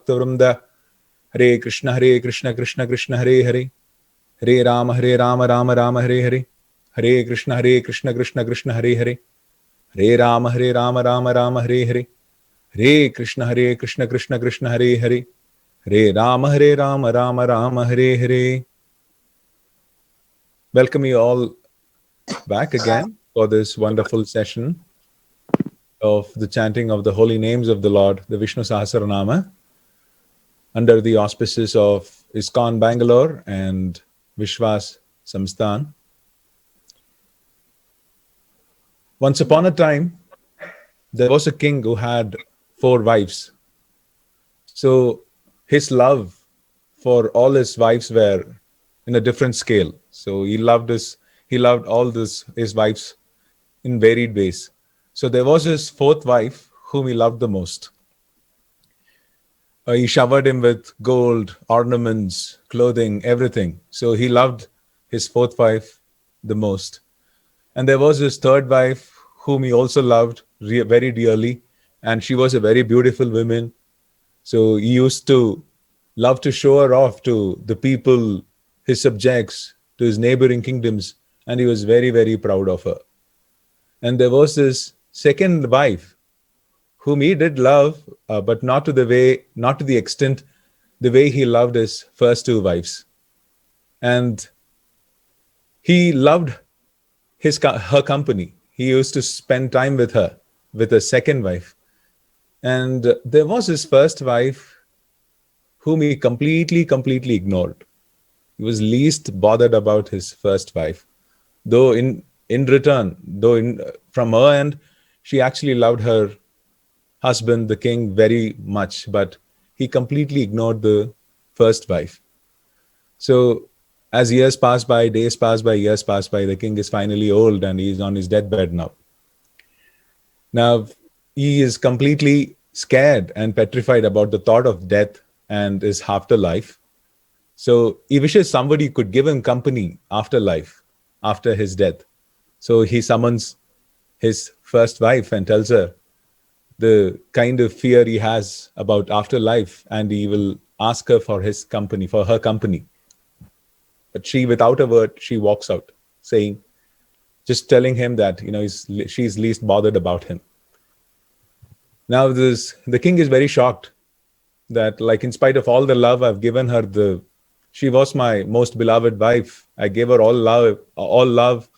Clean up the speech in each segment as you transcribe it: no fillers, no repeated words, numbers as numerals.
Bhakta Hare Krishna Krishna Krishna Hare Hare, Hare Rama Rama Rama Hare Hare, Hare Krishna Krishna Krishna Hare Hare, Hare Rama Rama Rama Hare Hare, Hare Krishna Krishna Krishna Hare Hare, Hare Rama Rama Rama Hare Hare. Welcome you all back again for this wonderful session of the chanting of the holy names of the Lord, the Vishnu Sahasranama, under the auspices of ISKCON Bangalore and Vishwas Samsthan. Once upon a time, there was a king who had 4 wives. So his love for all his wives were in a different scale. So he loved all his wives in varied ways. So there was his 4th wife whom he loved the most. He showered him with gold, ornaments, clothing, everything. So he loved his 4th wife the most. And there was his 3rd wife whom he also loved very dearly. And she was a very beautiful woman. So he used to love to show her off to the people, his subjects, to his neighboring kingdoms. And he was very, very proud of her. And there was his 2nd wife, whom he did love, but not to the extent the way he loved his first 2 wives. And he loved her company. He used to spend time with her, with his 2nd wife. And there was his first wife, whom he completely ignored. He was least bothered about his first wife. Though from her end, she actually loved her husband, the king, very much, but he completely ignored the first wife. So as years pass by, days pass by, years pass by, the king is finally old and he is on his deathbed now. Now, he is completely scared and petrified about the thought of death and his afterlife. So he wishes somebody could give him company afterlife, after his death. So he summons his first wife and tells her the kind of fear he has about afterlife, and he will ask her for her company. But she, without a word, she walks out, just telling him that, she's least bothered about him. Now the king is very shocked that, in spite of all the love I've given her, she was my most beloved wife. I gave her all love,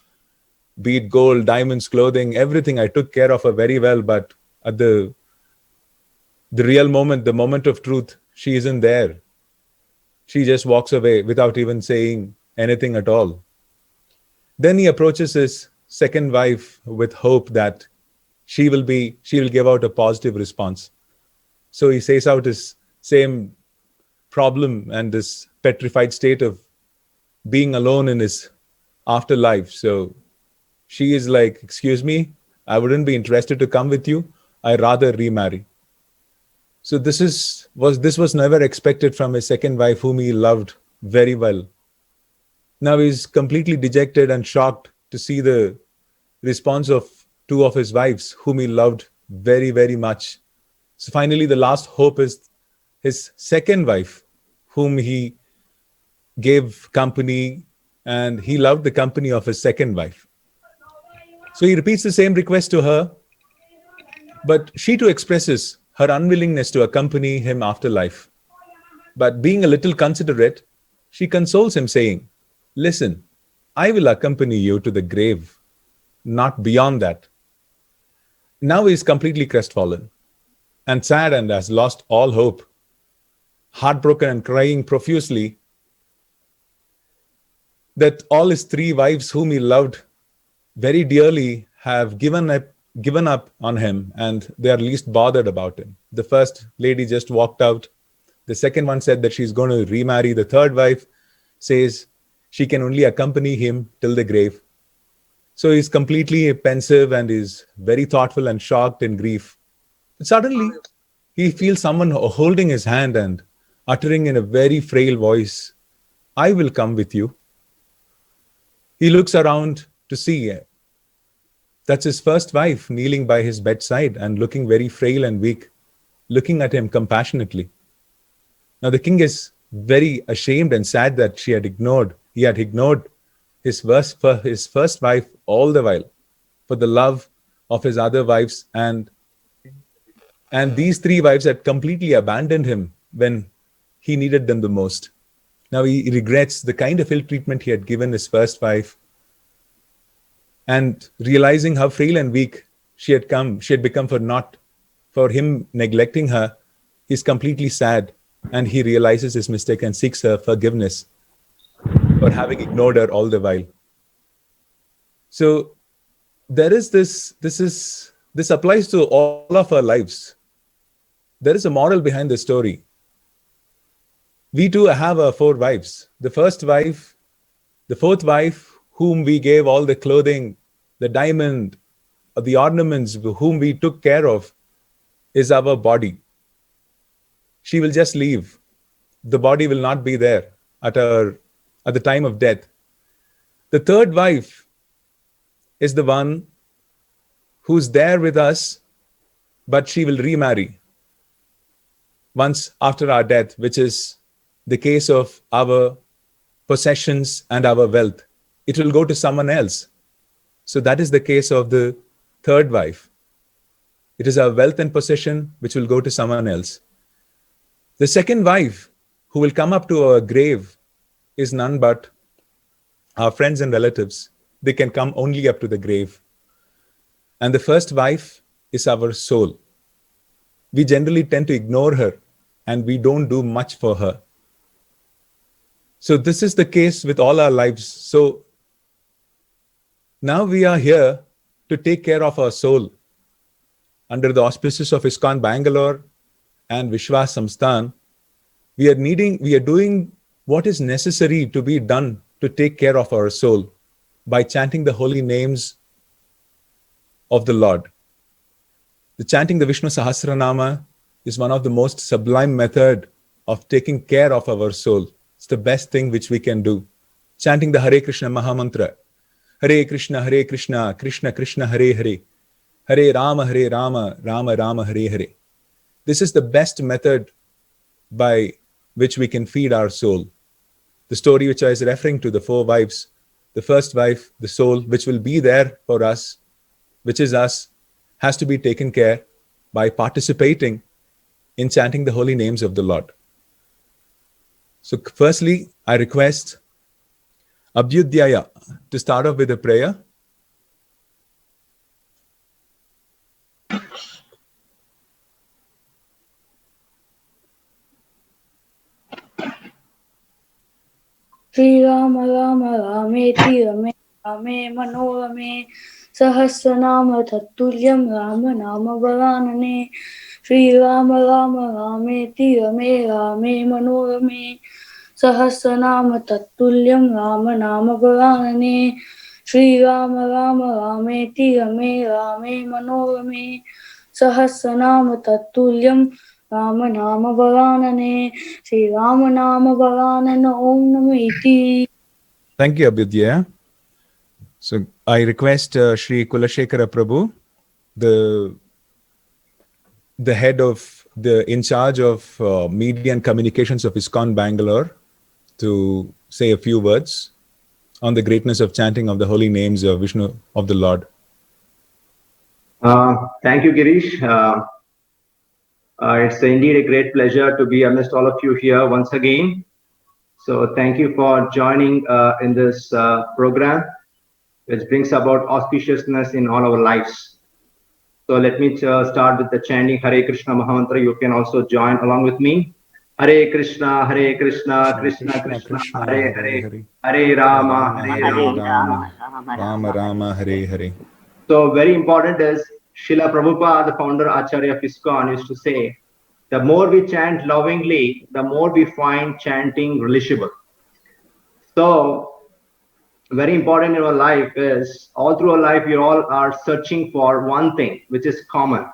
be it gold, diamonds, clothing, everything. I took care of her very well, but at the real moment, the moment of truth, she isn't there. She just walks away without even saying anything at all. Then he approaches his 2nd wife with hope that she will give out a positive response. So he says out his same problem and this petrified state of being alone in his afterlife. So she is like, "Excuse me, I wouldn't be interested to come with you. I'd rather remarry." So this was never expected from his 2nd wife, whom he loved very well. Now he's completely dejected and shocked to see the response of 2 of his wives, whom he loved very, very much. So finally, the last hope is his 2nd wife, whom he gave company, and he loved the company of his 2nd wife. So he repeats the same request to her, but she too expresses her unwillingness to accompany him after life. But being a little considerate, she consoles him, saying, "Listen, I will accompany you to the grave, not beyond that." Now he is completely crestfallen and sad and has lost all hope. Heartbroken and crying profusely that all his 3 wives, whom he loved very dearly, have given up on him, and they are least bothered about him. The first lady just walked out. The 2nd one said that she's going to remarry. The 3rd wife says she can only accompany him till the grave. So he's completely pensive and is very thoughtful and shocked in grief. But suddenly, he feels someone holding his hand and uttering in a very frail voice, "I will come with you." He looks around to see that's his first wife kneeling by his bedside and looking very frail and weak, looking at him compassionately. Now the king is very ashamed and sad that he had ignored his first wife all the while for the love of his other wives, and these three wives had completely abandoned him when he needed them the most. Now he regrets the kind of ill treatment he had given his first wife, and realizing how frail and weak she had become for him neglecting her, he's completely sad, and he realizes his mistake and seeks her forgiveness for having ignored her all the while. So there is this applies to all of our lives. There is a moral behind the story. We too have our four wives. The fourth wife, whom we gave all the clothing, the diamond, the ornaments, whom we took care of, is our body. She will just leave. The body will not be there at the time of death. The third wife is the one who's there with us, but she will remarry once after our death, which is the case of our possessions and our wealth. It will go to someone else. So that is the case of the third wife. It is our wealth and possession which will go to someone else. The second wife who will come up to our grave is none but our friends and relatives. They can come only up to the grave. And the first wife is our soul. We generally tend to ignore her and we don't do much for her. So this is the case with all our lives. So now we are here to take care of our soul under the auspices of ISKCON Bangalore and Vishwas Samsthan. We are doing what is necessary to be done to take care of our soul by chanting the holy names of the Lord. The chanting the Vishnu Sahasranama is one of the most sublime method of taking care of our soul. It's the best thing which we can do. Chanting the Hare Krishna Mahamantra. Hare Krishna, Krishna Krishna, Hare Hare. Hare Rama, Rama Rama, Hare Hare. This is the best method by which we can feed our soul. The story which I was referring to, the four wives, the first wife, the soul, which will be there for us, which is us, has to be taken care by participating in chanting the holy names of the Lord. So firstly, I request Abhyudhyaya to start off with a prayer. Shri Rama Rama Rameti Rame Rame Manorame Sahasranama Tattuliyam Rama Nama Varanane Shri Rama Rama Rameti Rame Rame Manorame Sahasranama Tattuliyam Rama Nama Varanane Shri Rama Rama Rameti Rame Rame Manorame Sahasranama Tattuliyam Rama Nama Varanane Sri Rama Nama Varanana Om Namiti. Thank you, Abhyudhyaya. So I request Shri Kulashekara Prabhu, the head of in charge of media and communications of ISKCON Bangalore, to say a few words on the greatness of chanting of the holy names of Vishnu, of the Lord. Thank you, Girish. It's indeed a great pleasure to be amidst all of you here once again. So thank you for joining in this program, which brings about auspiciousness in all our lives. So let me start with the chanting Hare Krishna Mahamantra. You can also join along with me. Hare Krishna, Krishna Krishna, Hare Hare, Hare Rama, Rama Rama, Hare Hare. So very important is Srila Prabhupada, the founder Acharya of ISKCON, used to say, the more we chant lovingly, the more we find chanting relishable. So very important in our life is, all through our life, we all are searching for one thing, which is common.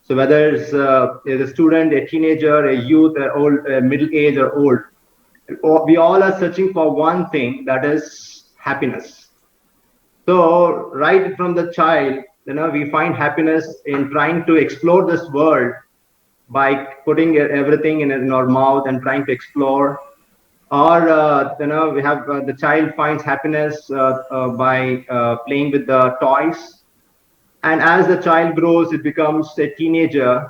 So whether it's a student, a teenager, a youth, a old, a middle age or old, we all are searching for one thing, that is happiness. So right from the child, we find happiness in trying to explore this world by putting everything in our mouth and trying to explore. Or we have the child finds happiness by playing with the toys, and as the child grows, it becomes a teenager,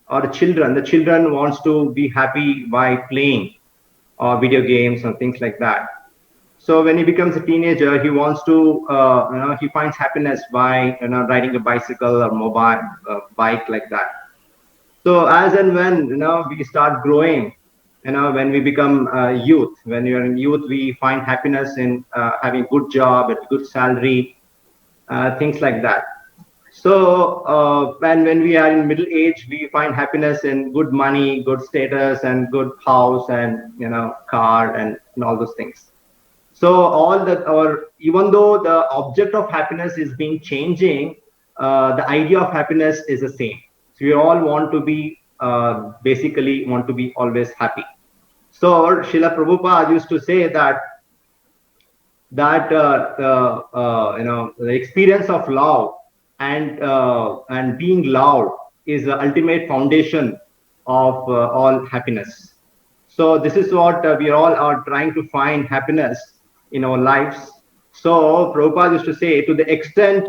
or the children wants to be happy by playing or video games and things like that. So when he becomes a teenager, he wants to he finds happiness by riding a bicycle or mobile bike, like that. So as and when we start growing, when we become youth, when you're in youth, we find happiness in having good job, a good salary, things like that. So when we are in middle age, we find happiness in good money, good status, and good house, and car, and all those things. So all that, or even though the object of happiness is being changing, the idea of happiness is the same. So we all want to be basically want to be always happy. So Srila Prabhupada used to say that the experience of love and being loved is the ultimate foundation of all happiness. So this is what we all are trying to find happiness in our lives. So Prabhupada used to say, to the extent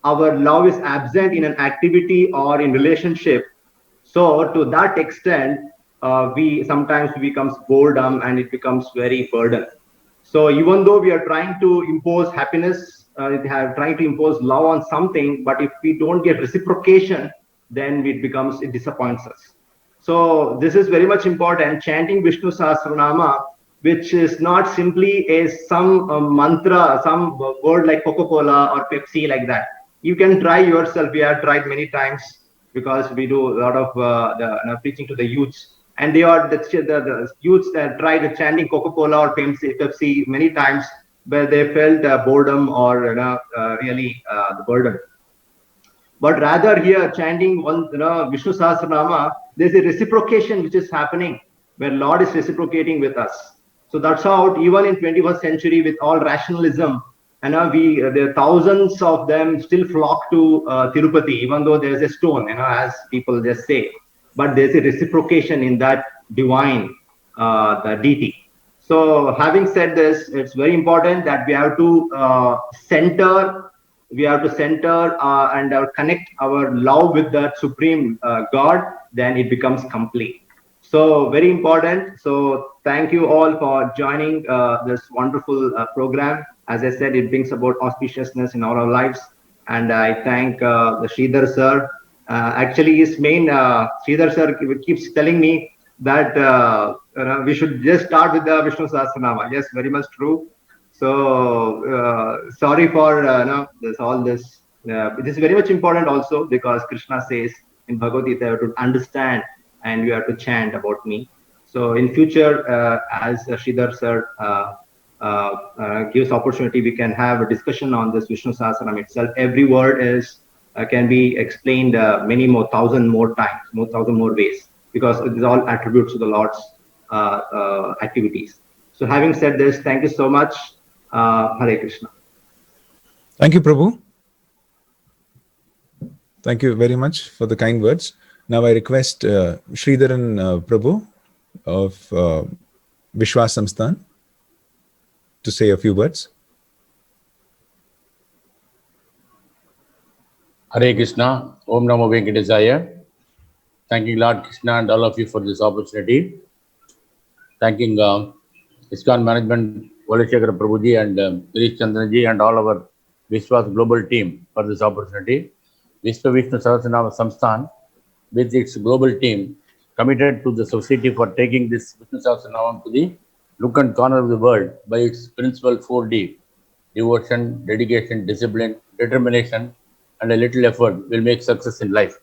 our love is absent in an activity or in relationship, so to that extent we sometimes becomes boredom, and it becomes very burden. So even though we are trying to impose happiness, trying to impose love on something, but if we don't get reciprocation, then it disappoints us. So this is very much important. Chanting Vishnu Sahasranama, which is not simply some mantra, some word like Coca-Cola or Pepsi, like that. You can try yourself. We have tried many times, because we do a lot of preaching to the youths, and they are the youths that tried chanting Coca-Cola or Pepsi many times, where they felt boredom or really the burden. But rather here, chanting one Vishnu Sahasranama, there's a reciprocation which is happening, where Lord is reciprocating with us. So that's how even in 21st century, with all rationalism, and there are thousands of them still flock to Tirupati, even though there's a stone, as people just say. But there's a reciprocation in that divine, the deity. So having said this, it's very important that we have to center and connect our love with that supreme God. Then it becomes complete. So very important. So thank you all for joining this wonderful program. As I said, it brings about auspiciousness in all our lives. And I thank the Sridhar sir. Actually, his main Sridhar sir keeps telling me that we should just start with the Vishnu Sahasranama. Yes, very much true. So sorry for all this. It is very much important also, because Krishna says in Bhagavad Gita to understand and you have to chant about me. So in future, as Sridhar sir gives opportunity, we can have a discussion on this Vishnu Sahasranam itself. Every word is can be explained many more, thousand more ways, because it is all attributes to the Lord's activities. So having said this, thank you so much. Hare Krishna. Thank you, Prabhu. Thank you very much for the kind words. Now I request Sridharan Prabhu of Vishwas Samsthan to say a few words. Hare Krishna, Om Namo Venkatesaya. Thanking Lord Krishna and all of you for this opportunity. Thanking ISKCON management, Valeshekara Prabhuji and Girish Chandranji and all our Vishwas global team for this opportunity. Vishwa Vishnu Sahasranama Samsthan, with its global team, committed to the society for taking this Vishnu Sahasranama to the nook and corner of the world by its principle 4D: devotion, dedication, discipline, determination, and a little effort will make success in life.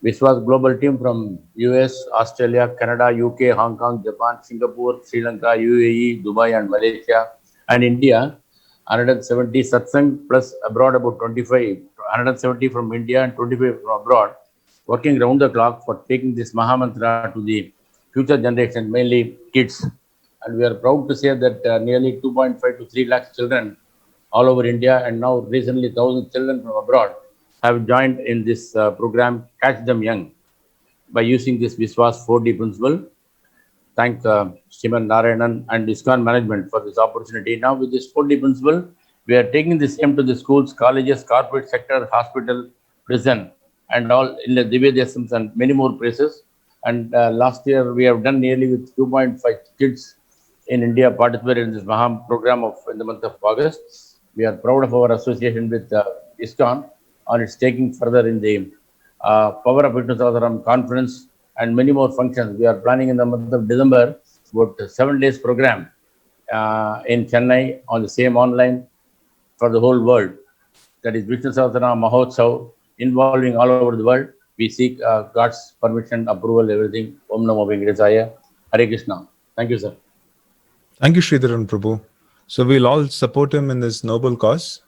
Vishwas global team from US, Australia, Canada, UK, Hong Kong, Japan, Singapore, Sri Lanka, UAE, Dubai, and Malaysia, and India. 170 satsang plus abroad about 25, 170 from India and 25 from abroad, working round the clock for taking this Mahamantra to the future generation, mainly kids. And we are proud to say that nearly 2.5 to 3 lakhs children all over India, and now recently 1,000 children from abroad have joined in this program, Catch Them Young. by using this Viswas 4D principle. Thank Sriman Narayanan and ISKCON management for this opportunity. Now with this 4D principle, we are taking the same to the schools, colleges, corporate sector, hospital, prison, and all in the Divya Desams and many more places. And last year we have done nearly with 2.5 kids in India participated in this Maham program in the month of August. We are proud of our association with ISKCON on its taking further in the Power of Vishnu Sahasranam conference and many more functions. We are planning in the month of December about a 7 days program in Chennai on the same online for the whole world. That is Vishnu Sahasranam Mahotsav, involving all over the world. We seek God's permission, approval, everything. Om Namo Venkatesaya. Hare Krishna. Thank you, sir. Thank you, Sridharan Prabhu. So we'll all support him in this noble cause.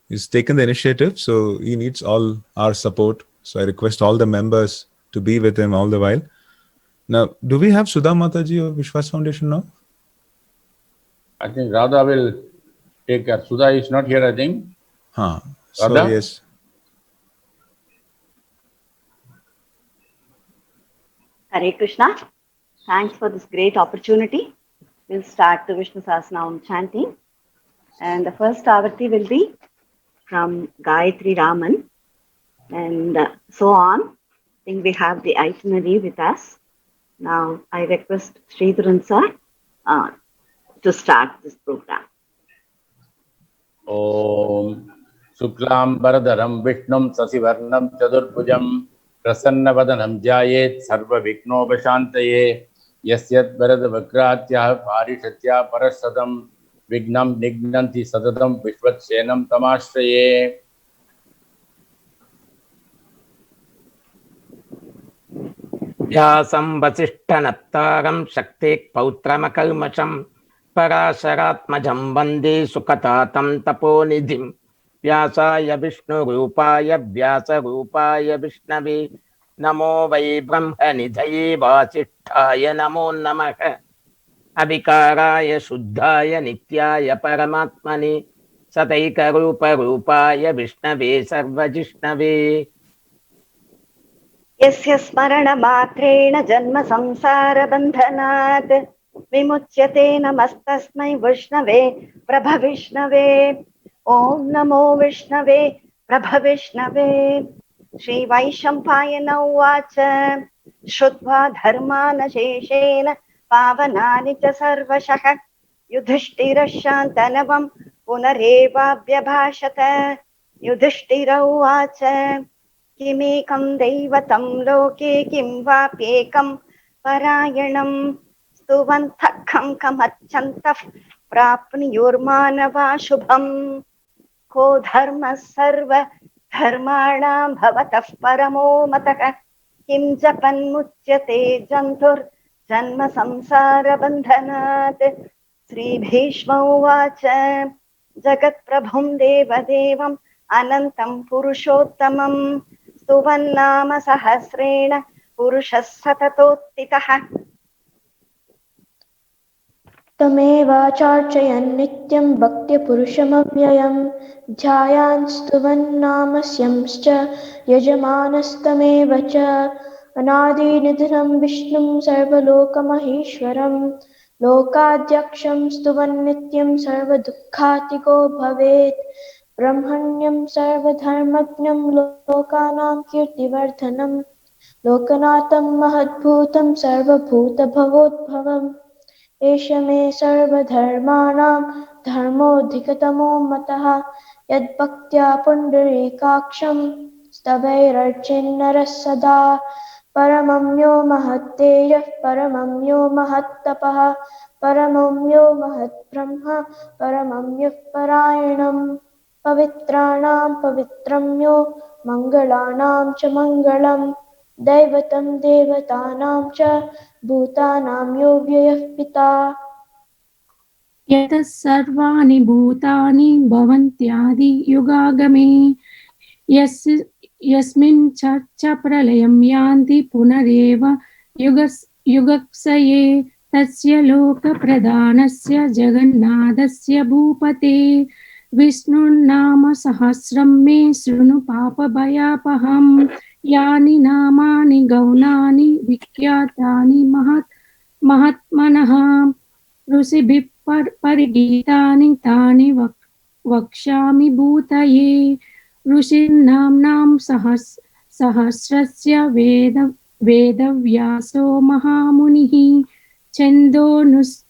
He's taken the initiative, so he needs all our support. So I request all the members to be with him all the while. Now, do we have Sudha Mataji of Vishwas Foundation now? I think Radha will take care. Sudha is not here, I think. So Radha? yes. Hare Krishna. Thanks for this great opportunity. We'll start the Vishnu Sahasranam chanting. And the first avarti will be from Gayatri Raman. And so on. I think we have the itinerary with us. Now I request Sridharan sir to start this program. Om Suklam Baradaram Vishnum Sasivarnam Chadurbhujam Prasanna Jayet Sarva Vikno Vashantaye Yasyat Barada Vakratya Parishatya Parasadam Vignam Nignanti Sadatam Vishvat Senam Tamashraye. व्यासं वसिष्ठनत्तारं शक्तेः पौत्रमकल्मषं पराशरात्मजं वन्दे सुखतातं तपोनिधिं व्यासाय विष्णुरूपाय व्यासरूपाय विष्णवे नमो वै ब्रह्मनिधये वासिष्ठाय नमो नमः अविकाराय शुद्धाय नित्याय परमात्मने सतैकरूपरूपाय विष्णवे सर्वजिष्णवे यस्य स्मरणमात्रेण जन्म संसारबन्धनात् विमुच्यते नमस्तस्मै विष्णवे प्रभविष्णवे ॐ नमो विष्णवे प्रभविष्णवे श्रीवैशम्पायन उवाच श्रुत्वा धर्मानशेषेण पावनानि च सर्वशः युधिष्ठिरः शान्तनवं पुनरेवाभ्यभाषत युधिष्ठिर उवाच किमेकं दैवतं लोके किं वाप्येकं परायणं स्तुवन्तः खं कमर्चन्तः प्राप्नुयुर्मानवा शुभम् को धर्मः सर्वधर्माणां भवतः परमो मतः किं जपन्मुच्यते जन्तुर्जन्म संसारबन्धनात् श्रीभीष्म उवाच जगत्प्रभुं देवदेवम् अनन्तं पुरुषोत्तमं स्तुवन्नाम सहस्रेण पुरुषः सततोत्थितः तमेवाचार्चयन् नित्यं भक्त्यपुरुषमव्ययं ध्यायान् स्तुवन्नामस्यंश्च यजमानस्तमेव च अनादिनिधनं विष्णुं सर्वलोकमहेश्वरं लोकाध्यक्षं स्तुवन्नित्यं सर्वदुःखातिको भवेत् ब्रह्मण्यं सर्वधर्मज्ञं लोकानां कीर्तिवर्धनं लोकनाथं महद्भूतं सर्वभूतभवोद्भवम् एष मे सर्वधर्माणां धर्मोऽधिकतमो मतः यद्भक्त्या पुण्डरीकाक्षं स्तवैरर्चेन्नरः सदा परमं यो महत्तेजः परमं यो महत्तपः परमं यो महद्ब्रह्म परमं यः परायणम् पवित्राणां पवित्रं यो मङ्गलानां च मङ्गलं दैवतं देवतानां च भूतानां यो व्ययः पिता यतः सर्वाणि भूतानि भवन्त्यादि युगागमे यस्मिन् च प्रलयं यान्ति पुनरेव युगक्षये तस्य लोकप्रधानस्य जगन्नाथस्य भूपते विष्णुर्नाम सहस्रं मे शृणु पापभयापहम् यानि नामानि गौणानि विख्यातानि महात्मनः ऋषिभिः परिगीतानि तानि वक्ष्यामि भूतये। ऋषीणां सहस्रस्य वेदव्यासो महामुनिः छन्दोनुष्टुप्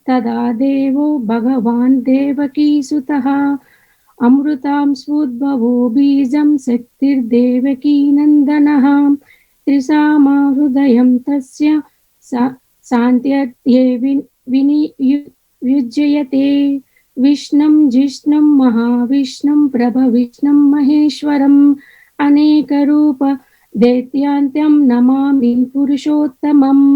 तदा देवो भगवान् देवकीसुतः अमृतां स्फुद्भवो बीजं शक्तिर्देवकी नन्दनः त्रिसामा हृदयं तस्य सान्त्यर्थे विनियुज्यते विष्णुं जिष्णुं महाविष्णुं प्रभविष्णुं महेश्वरम् अनेकरूप दैत्यान्त्यं नमामि पुरुषोत्तमम्।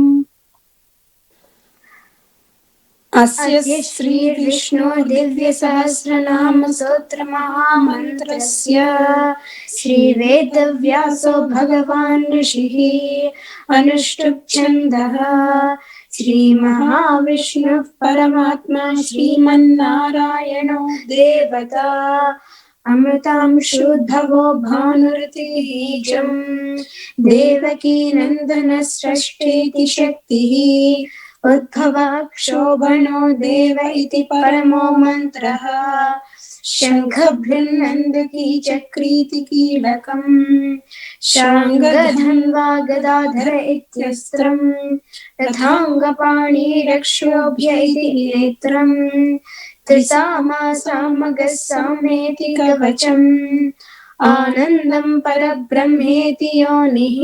अस्य श्री विष्णु दिव्य सहस्रनाम स्तोत्र महामन्त्रस्य श्री वेदव्यासो भगवान् ऋषिः अनुष्टुप् छन्दः श्री महाविष्णुः परमात्मा श्रीमन्नारायणो देवता अमृतांशुद्भवो भानुरतिबीजं देवकी नन्दन सृष्टीति शक्तिः उद्भवः क्षोभनो देव इति परमो मन्त्रः शङ्खभृन्नन्दकी चक्रीति कीलकम् शाङ्गधन्वा गदाधर इत्यस्त्रम् रथाङ्गपाणिरक्षोभ्य इति नेत्रम् त्रिसामा सामगः सामेति कवचम् आनन्दं परब्रह्मेति योनिः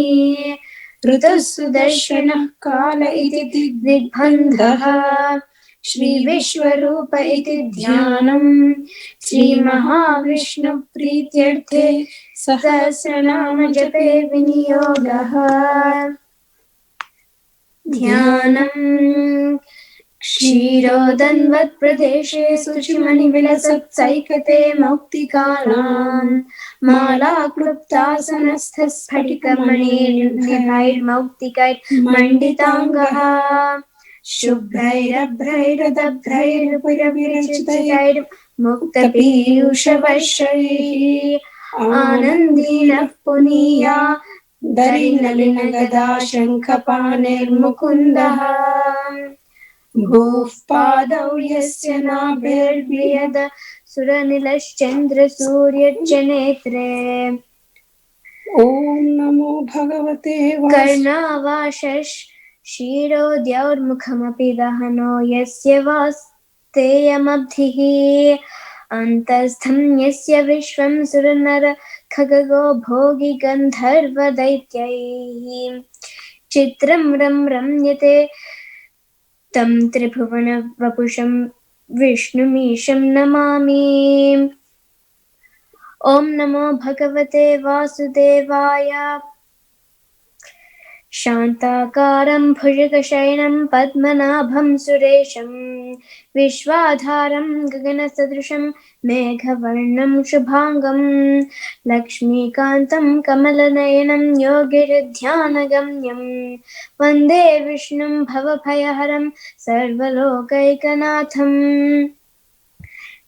ऋतुः सुदर्शनः काल इति दिग्बन्धः श्री विश्वरूप इति ध्यानम् श्री महाविष्णु प्रीत्यर्थे सहस्रनाम जपे विनियोगः ध्यानम् क्षीरोदन्वत् प्रदेशे शुचिमणिविलसत्सैकते मौक्तिकानां माला क्लुप्तासनस्थः स्फटिकमणिर्मौक्तिकैर्मण्डिताङ्गः शुभ्रैरभ्रैरदभ्रैर्मुक्तपीयूषवर्षैः आनन्दीनः पुनीया दरिनलिनगदा शङ्खपाणिर्मुकुन्दः भूः पादौ यस्य नाभिर्व्रियद सुरनिलश्चन्द्रसूर्यश्च नेत्रे ॐ नमो भगवते कर्णावाशः क्षीरोद्यौर्मुखमपि दहनो यस्य वास्तेयमब्धिः अन्तस्थं यस्य विश्वं सुरनर खगो भोगि गन्धर्वदैत्यैः चित्रं रम्यते तं त्रिभुवन वपुषं विष्णुमीशं नमामि। ॐ नमो भगवते वासुदेवाय शान्ताकारं भुजगशयनं पद्मनाभं सुरेशं विश्वाधारं गगनसदृशं मेघवर्णं शुभांगं लक्ष्मीकान्तं कमलनयनं योगिर्ध्यानगम्यं वन्दे विष्णुं भवभयहरं सर्वलोकैकनाथम्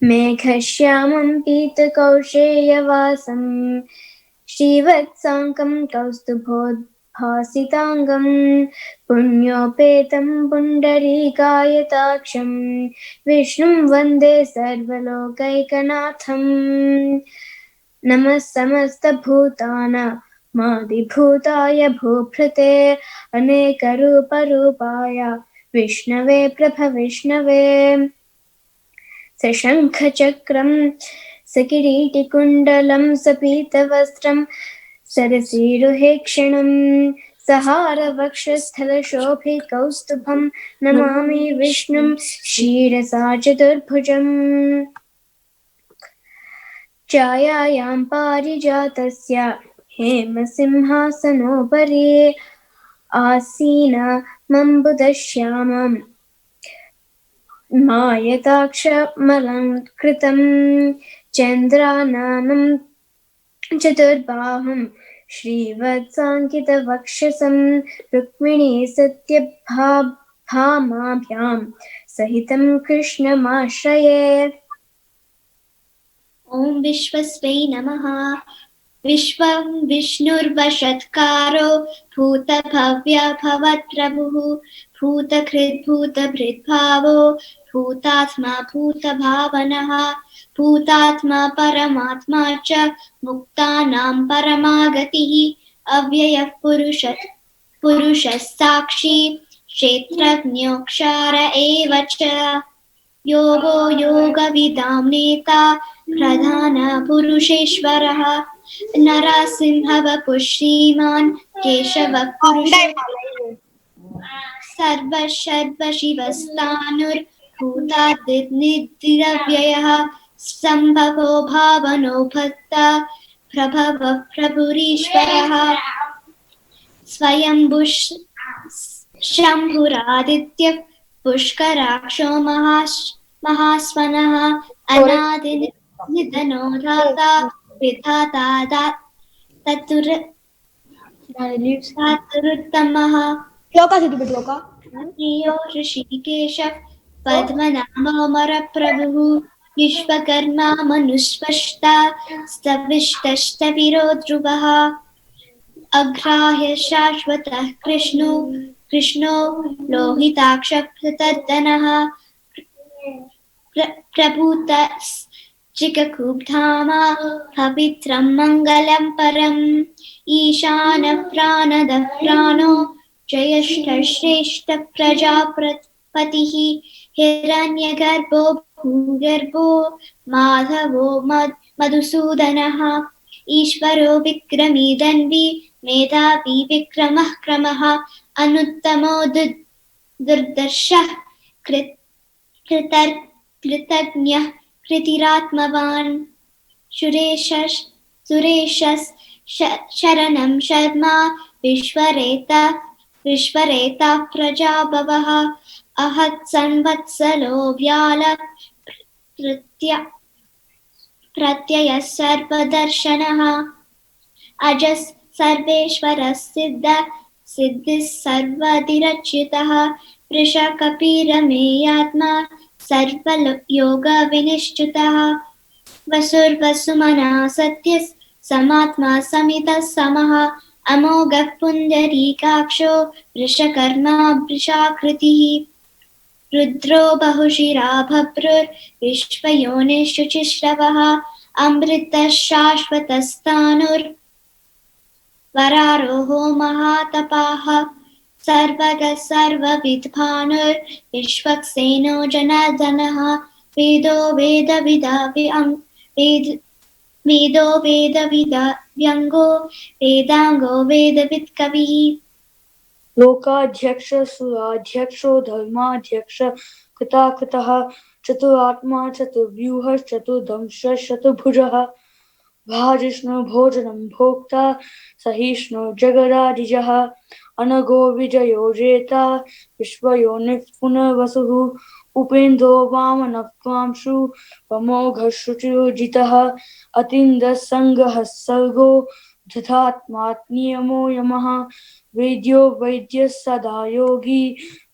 मेघश्यामं पीतकौशेयवासं श्रीवत्साङ्कं कौस्तुभोद्भासिताङ्गं पुण्योपेतं पुण्डरीकायताक्षं विष्णुं वन्दे सर्वलोकैकनाथम् नमः समस्तभूतानामादिभूताय भूभृते अनेकरूपरूपाय विष्णवे प्रभविष्णवे सशङ्खचक्रं सकिरीटिकुण्डलं सपीतवस्त्रं सरसीरुहेक्षणं सहारवक्षस्थलशोभिकौस्तुभं नमामि विष्णुं क्षीरसा चतुर्भुजम् छायायां पारिजातस्य हेमसिंहासनोपरि आसीनमम्बुदश्यामं मायताक्षमलङ्कृतं चन्द्राननं चतुर्बाहुं श्रीवत्साङ्कितवक्षसं रुक्मिणी सत्यभामाभ्यां सहितं कृष्णमाश्रये। ॐ विश्वस्वै नमः। विश्वं विष्णुर्वषत्कारो भूतभव्य भवत्प्रभुः भूतकृद्भूतभृद्भावो भूतात्मा भूतभावनः भूतात्मा परमात्मा च मुक्तानां परमागतिः अव्ययः पुरुषः साक्षी क्षेत्रज्ञोऽक्षर एव च योगो योगविदां नेता प्रधानपुरुषेश्वरः नरसिंहवपुः श्रीमान् केशवः पुरुषोत्तमः सर्वशिवस्तानुर्भूतादिर्निधिरव्ययः सम्भवो भावनो भक्ता प्रभवः प्रभुरीश्वरः स्वयंभुः शम्भुरादित्यः पुष्कराक्षो महास्वनः अनादिनिधनो धाता विधाता ततुरुत्तमः प्रियो ऋषिकेशः पद्मनाभोऽमरप्रभुः विश्वकर्मा मनुस्पष्टा स्तविष्टस्तविरो ध्रुवः अग्राह्य शाश्वतः कृष्णो लोहिताक्षतर्दनः प्रभूतश्चिककुब्धामा पवित्रं मङ्गलं परम् ईशानः प्राणदः प्राणो जयश्रेष्ठ प्रजापतिः हिरण्यगर्भो भूगर्भो माधवो मधुसूदनः ईश्वरो विक्रमी दन्वी मेधावी विक्रमः क्रमः अनुत्तमो दुर्दर्शः कृतज्ञः कृतिरात्मवान् सुरेशः शरणं शर्मा विश्वरेता प्रजाभवः अहत्संवत्सरो व्याल प्रत्ययः सर्वदर्शनः अजः सर्वेश्वरः सिद्धिः सर्वधिरच्युतः वृषकपिरमेयात्मा सर्वयोगविनिश्चितः वसुर्वसुमना सत्यः समात्मा समितः समः अमोघः पुण्डरीकाक्षो वृषकर्मा वृषाकृतिः रुद्रो बहुशिरा भभ्रुर्विश्वयोनिश्चुचिश्रवः अमृतः शाश्वतस्तानुर्वरारोहो महातपाः सर्वगः सर्वविद्भानुर्विश्वक्सेनो जनार्दनः वेदो वेदविदाव्यङ्गो वेदाङ्गो वेदवित्कविः लोकाध्यक्ष सुराध्यक्षो धर्माध्यक्ष कृताकृतः चतुरात्मा चतुर्व्यूहः चतुर्दंशः चतुर्भुजः भाजिष्णु भोजनं भोक्ता सहिष्णु जगदादिजः अनगो विजयो जेता विश्वयोनिः पुनर्वसुः उपेन्द्रो वामनः त्वांशु प्रमोघः शुचिर्जितः अतीन्द्रः सङ्गः सर्गो धृतात्मात्नियमो यमः वेद्यो वैद्यः सदा योगी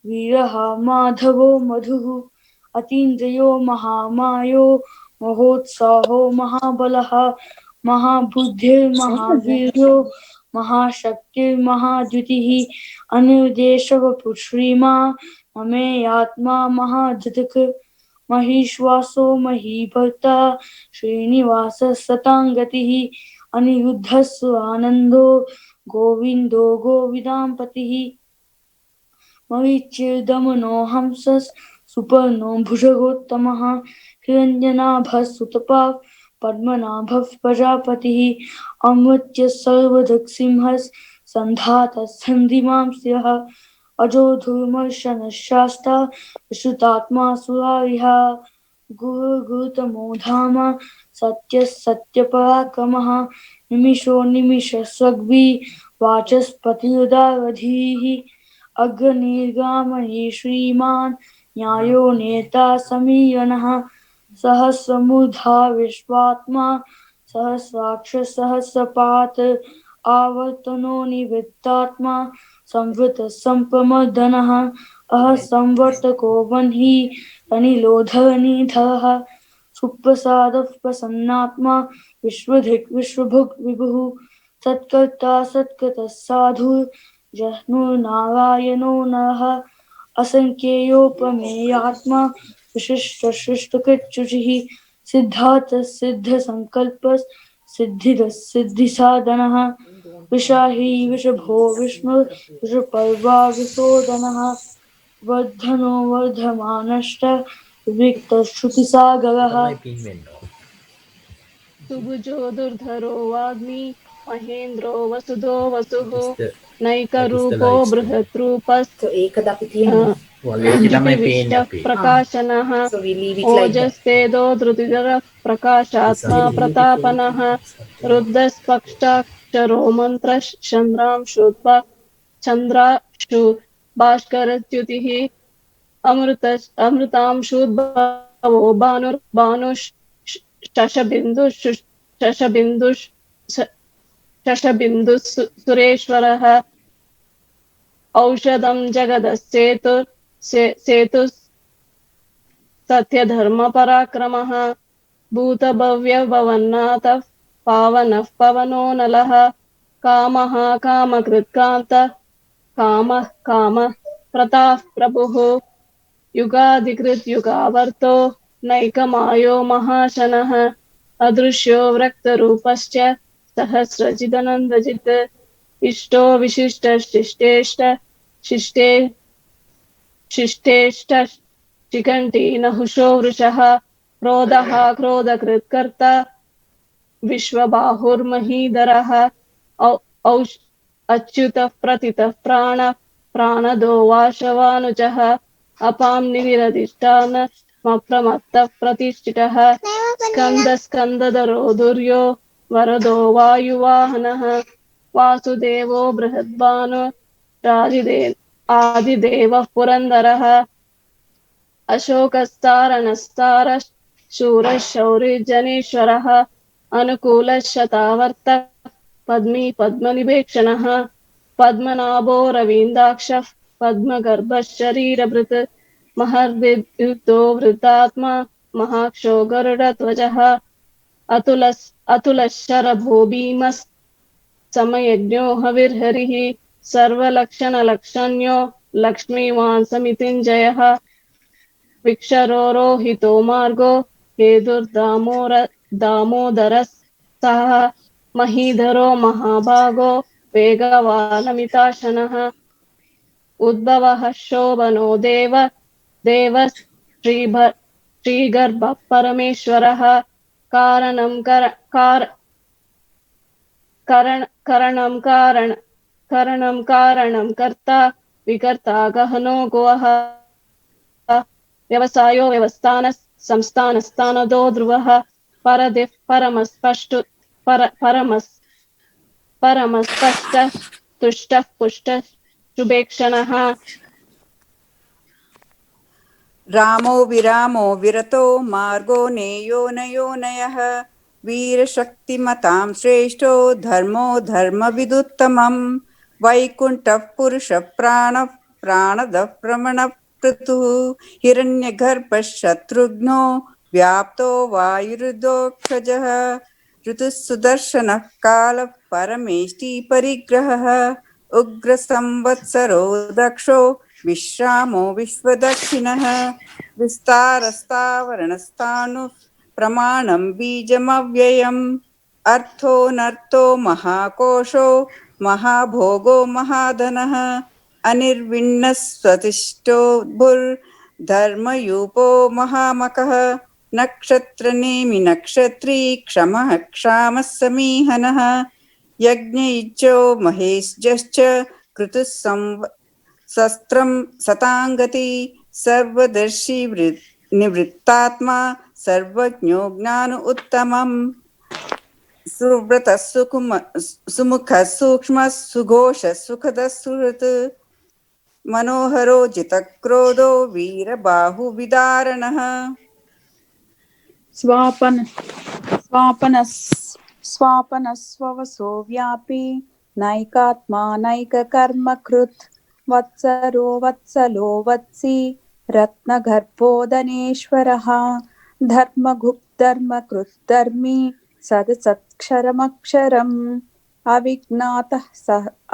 वीरः माधवो मधुः अतीन्द्रियो महामायो महोत्साहो महाबलः महाबुद्धिर्महावीर्यो महाशक्तिर्महाद्युतिः अनिर्देशवपुः श्रीमान् अमेयात्मा महाधृतिः महीश्वासो महीभर्ता श्रीनिवासः सताङ्गतिः अनिरुद्धः आनन्दो गोविन्दो गोविदाम्पतिः मरीचिर्दमनो हंसः सुपर्णो भुजगोत्तमः हिरण्यनाभः सुतपा पद्मनाभः प्रजापतिः अमृत्यः सर्वदृक्सिंहः सन्धातः सन्धिमां स्यः अजो धूर्मर्शनः शास्ता विश्रुतात्मा सुरारिः गुरुतमो धाम सत्यः सत्यपराक्रमः निमिषो निमिषस्वग्भि वाचस्पतिरुदारधीः अग्रनिर्गामने श्रीमान् न्यायो नेता समीरणः सहस्रमूर्धा विश्वात्मा सहस्राक्ष सहस्रपात् आवर्तनो निवृत्तात्मा संवृत संप्रमर्दनः अह संवर्तको वह्नि अनिलोधरनिधरः सुप्रसादः प्रसन्नात्मा विश्वधिक् विश्वभुक् विभुः सत्कर्ता सत्कृतः साधु जह्नुर्नारायणो नरः असंख्येयोपमेयात्मा विशिष्टसृष्टकृच्युचिः सिद्धार्थः सिद्धसङ्कल्पः सिद्धिदः सिद्धिसाधनः विशाही विषभो विष्णु विषपर्वा विशोदनः वर्धनो वर्धमानश्च विक्तश्रुतिसागरः सुभुजो दुर्धरो वाग्मी महेन्द्रो वसुधो वसुः नैकरूपो बृहद्रूपः प्रकाशनः ओजस्तेदो धृतिधरः प्रकाशात्मा प्रतापनः रुद्रस्पष्टाक्षरो मन्त्रः चन्द्रांशु भास्करच्युतिः अमृतांशुद्भवो शशबिन्दुः सुरेश्वरः औषधं जगदस्सेतुः सत्यधर्मपराक्रमः भूतभव्यभवन्नाथः पावनः पवनो नलः कामः कामकृत्कान्तः कामः कामः प्रताः प्रभुः युगाधिकृत् युगावर्तो नैकमायो महाशनः अदृश्यो व्यक्तरूपश्च सहस्रचिदनन्दजित् इष्टो विशिष्टशिष्टेष्ट शिष्टेष्ट शिखण्डी नहुषो वृषः क्रोधः क्रोधकृत्कर्ता विश्वबाहुर्महीधरः अच्युतः प्रतितः प्राणदो वाशवानुजः अपां निधिरधिष्ठानमप्रमत्तः प्रतिष्ठितः स्कन्दधरो दुर्यो वरदो वायुवाहनः वासुदेवो बृहद्भानु आदिदेवः पुरन्दरः अशोकस्तारणस्तारः शूरः शौरिर्जनेश्वरः अनुकूलः शतावर्तः पद्मी पद्मनिभेक्षणः पद्मनाभो रवीन्द्राक्षः पद्मगर्भः शरीरभृत् महर्विद्युतो वृतात्मा महाक्षो गरुडध्वजः अतुलः शरभो भीमः समयज्ञो हविर्हरिः सर्वलक्षणलक्षण्यो लक्ष्मीवान् समितिञ्जयः विक्षरो रोहितो मार्गो हेतुर्दामोदरः सः महीधरो महाभागो वेगवानमिताशनः उद्भवः शोभनो देवः श्रीगर्भः परमेश्वरः करणं कर्ता विकर्ता गहनो गोः व्यवसायो व्यवस्थानः संस्थानस्थानदो ध्रुवः परदिः परमस्पष्ट तुष्टः पुष्टः शुभेक्षणः रामो विरामो विरतो मार्गो नेयो नयोनयः वीरशक्तिमतां श्रेष्ठो धर्मो धर्मविदुत्तमं वैकुण्ठः पुरुषः प्राणदः प्रमणपृथुः हिरण्यगर्भः शत्रुघ्नो व्याप्तो वायुरुदोक्षजः ऋतुः सुदर्शनः कालः परमेष्टि परिग्रहः उग्रसंवत्सरो दक्षो विश्रामो विश्वदक्षिणः विस्तारस्तावरणस्थाणुः प्रमाणं बीजमव्ययम् अर्थोऽनर्थो महाकोशो महाभोगो महाधनः अनिर्विण्णः स्वतिष्ठो भुर्धर्मयूपो महामकः नक्षत्रनेमि नक्षत्री क्षमः क्षामः समीहनः यज्ञइच्छो महेशश्च कृतुः शस्त्रं सताङ्गति सर्वदर्शी निवृत्तात्मा सर्वज्ञो ज्ञान उत्तमम् सुव्रतः सुमुखः सूक्ष्मः सुघोषः सुखदः सुहृत् मनोहरो जितक्रोधो वीरबाहुविदारणः स्वापनस्ववसो व्यापी नैकात्मा नैककर्मकृत् वत्सरो वत्सलो वत्सी रत्नगर्भोदनेश्वरः धर्मकृद्धर्मी सदसत्क्षरमक्षरम्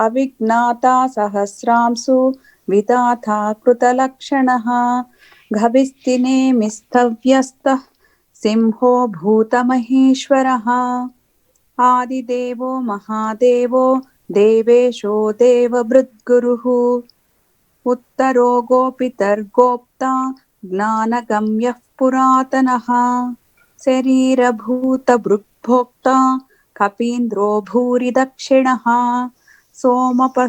अविज्ञाता सहस्रांसु विधाता कृतलक्षणः गभिस्तिनेमिस्तव्यस्तः सिंहो भूतमहेश्वरः आदिदेवो महादेवो देवेशो देवभृद्गुरुः उत्तरो गोपितर्गोप्ता ज्ञानगम्यः पुरातनः शरीरभूतभृग्भोक्ता कपीन्द्रो भूरि दक्षिणः सोमृतः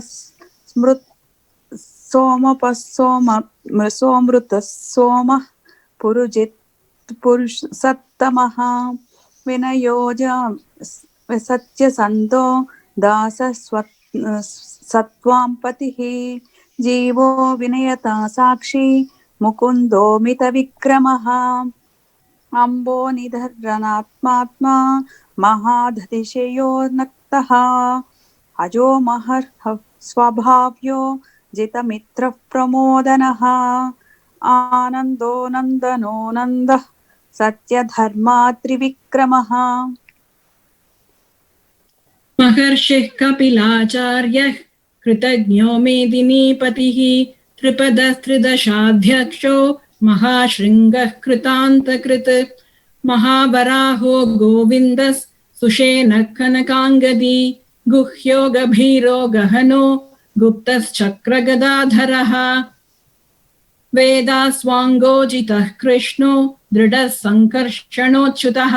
सोमः पुरुषसत्तमः विनयोज सत्यसन्धो दासस्वत्वां पतिः जीवो विनयता साक्षी मुकुन्दो मितविक्रमः अम्बो निधरनात्मात्मा महाधतिशयो नक्तः अजो महर्ह स्वभाव्यो जितमित्रः प्रमोदनः आनन्दो नन्दनो नन्दः सत्यधर्मा त्रिविक्रमः महर्षिः कपिलाचार्यः कृतज्ञो मेदिनीपतिः त्रिपदस्त्रिदशाध्यक्षो महाशृङ्गः कृतान्तकृत् महावराहो गोविन्दः सुषेणः कनकाङ्गदी गुह्यो गभीरो गहनो गुप्तश्चक्रगदाधरः वेदास्वाङ्गोजितः कृष्णो दृढः सङ्कर्षणोच्युतः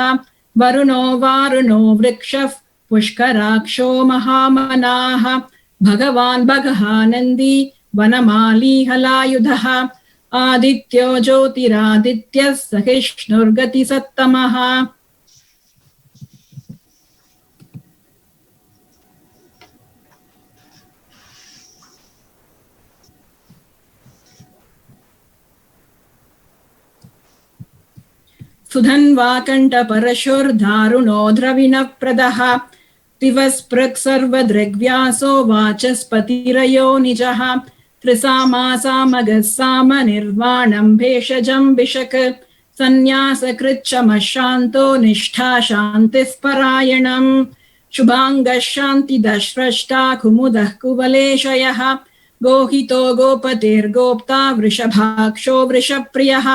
वरुणो वारुणो वृक्षः पुष्कराक्षो महामनाः भगवान् भगहानन्दी वनमाली हलायुधः आदित्यो ज्योतिरादित्यः सहिष्णुर्गतिसत्तमः सुधन्वाकण्ठपरशुर्धारुणो द्रविणप्रदः दिवस्पृक् सर्वदृग्व्यासो वाचस्पतिरयो निजः त्रिसामासामगः साम निर्वाणं भेषजं विशक् सन्न्यासकृच्छमशान्तो निष्ठा शान्तिस्परायणम् शुभाङ्गः शान्तिदश्रष्टा कुमुदः कुवलेशयः गोहितो गोपतिर्गोप्ता वृषभाक्षो वृषप्रियः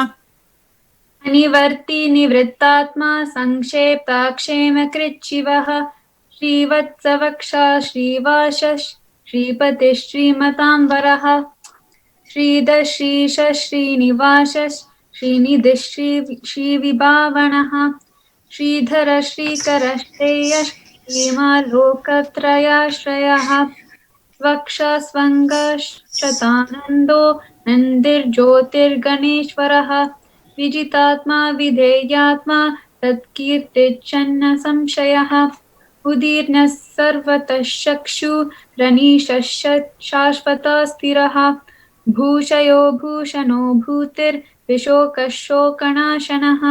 अनिवर्ति निवृत्तात्मा संक्षेपाक्षेमकृच्छिवः श्रीवत्सवक्षा श्रीवासः श्रीपतिः श्रीमताम्बरः श्रीदश्रीश श्रीनिवासः श्रीनिधिः श्रीविभावनः श्रीधर श्रीकरश्रेयः श्रीमालोकत्रयाश्रयः स्वक्षस्वङ्गशतानन्दो नन्दिर्ज्योतिर्गणेश्वरः विजितात्मा विधेयात्मा तत्कीर्तिच्छन्न संशयः उदीर्णः सर्वतः चक्षुरनीशः शाश्वतः स्थिरः भूषयो भूषणो भूतिर्विशोकः शोकनाशनः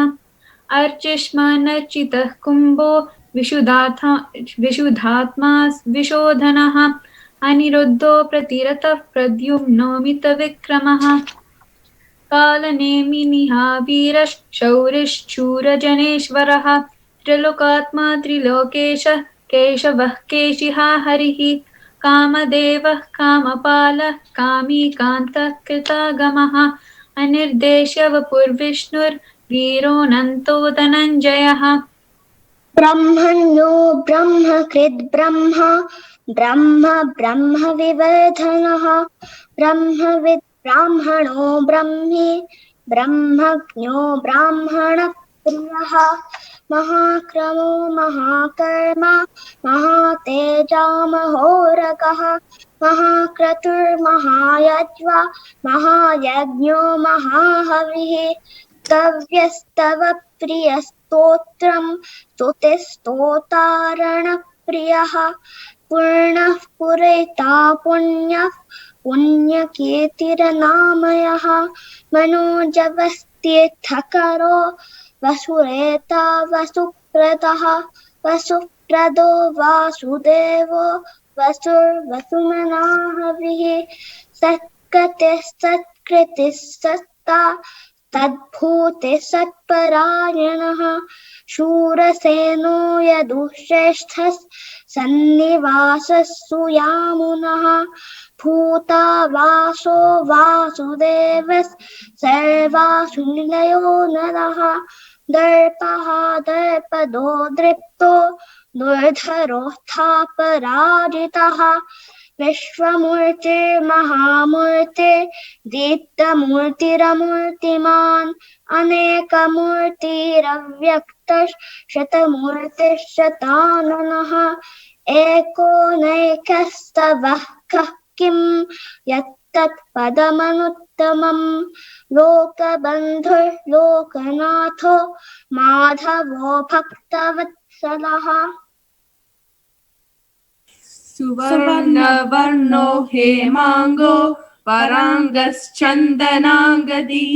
अर्चिष्मानर्चितः कुम्भो विशुद्धात्मा विशोधनः अनिरुद्धो प्रतिरतः प्रद्युम्नो मितविक्रमः कालनेमिनिहा वीरः शौरिश्चूरजनेश्वरः त्रिलोकात्मा त्रिलोकेशः केशवः केशिहा हरिः कामदेवः कामपालः कामीकान्तः कृतागमः अनिर्देश्य वपुर्विष्णुर्वीरोऽनन्तो धनञ्जयः ब्रह्मण्यो ब्रह्मकृद् ब्रह्मा ब्रह्म ब्रह्मविवर्धनः ब्रह्मविद् ब्राह्मणो ब्रह्मी ब्रह्मज्ञो ब्राह्मणप्रियः महाक्रमो महाकर्मा महातेजा महोरगः महाक्रतुर्महायज्वा महायज्ञो महाहविः स्तव्यस्तव प्रियस्तोत्रं स्तुतिस्तोतारणप्रियः पूर्णः पुरैता पुण्यः पुण्यकीर्तिरनामयः मनोजवस्तीर्थकरो वसुरेता वसुप्रदः वसुप्रदो वासुदेवो वसुर्वसुमनाहविः सत्कृतिः सत्ता तद्भूते सत्परायणः शूरसेनो यदुश्रेष्ठः सन्निवासः सुयामुनः भूतावासो वासुदेवः सर्वासु निलयो नरः दर्पः दर्पदो दृप्तो दुर्धरोऽस्थापराजितः विश्वमूर्तिर्महामूर्ते दीप्तमूर्तिरमूर्तिमान् अनेकमूर्तिरव्यक्तः शतमूर्तिश्शताननः एको नैकस्तवः कः किं यत्तत्पदमनुत्तमम् लोकबन्धुर्लोकनाथो माधवो भक्तवत्सलः सुवर्णवर्णो हेमांगो परांगश्चन्दनांगदिः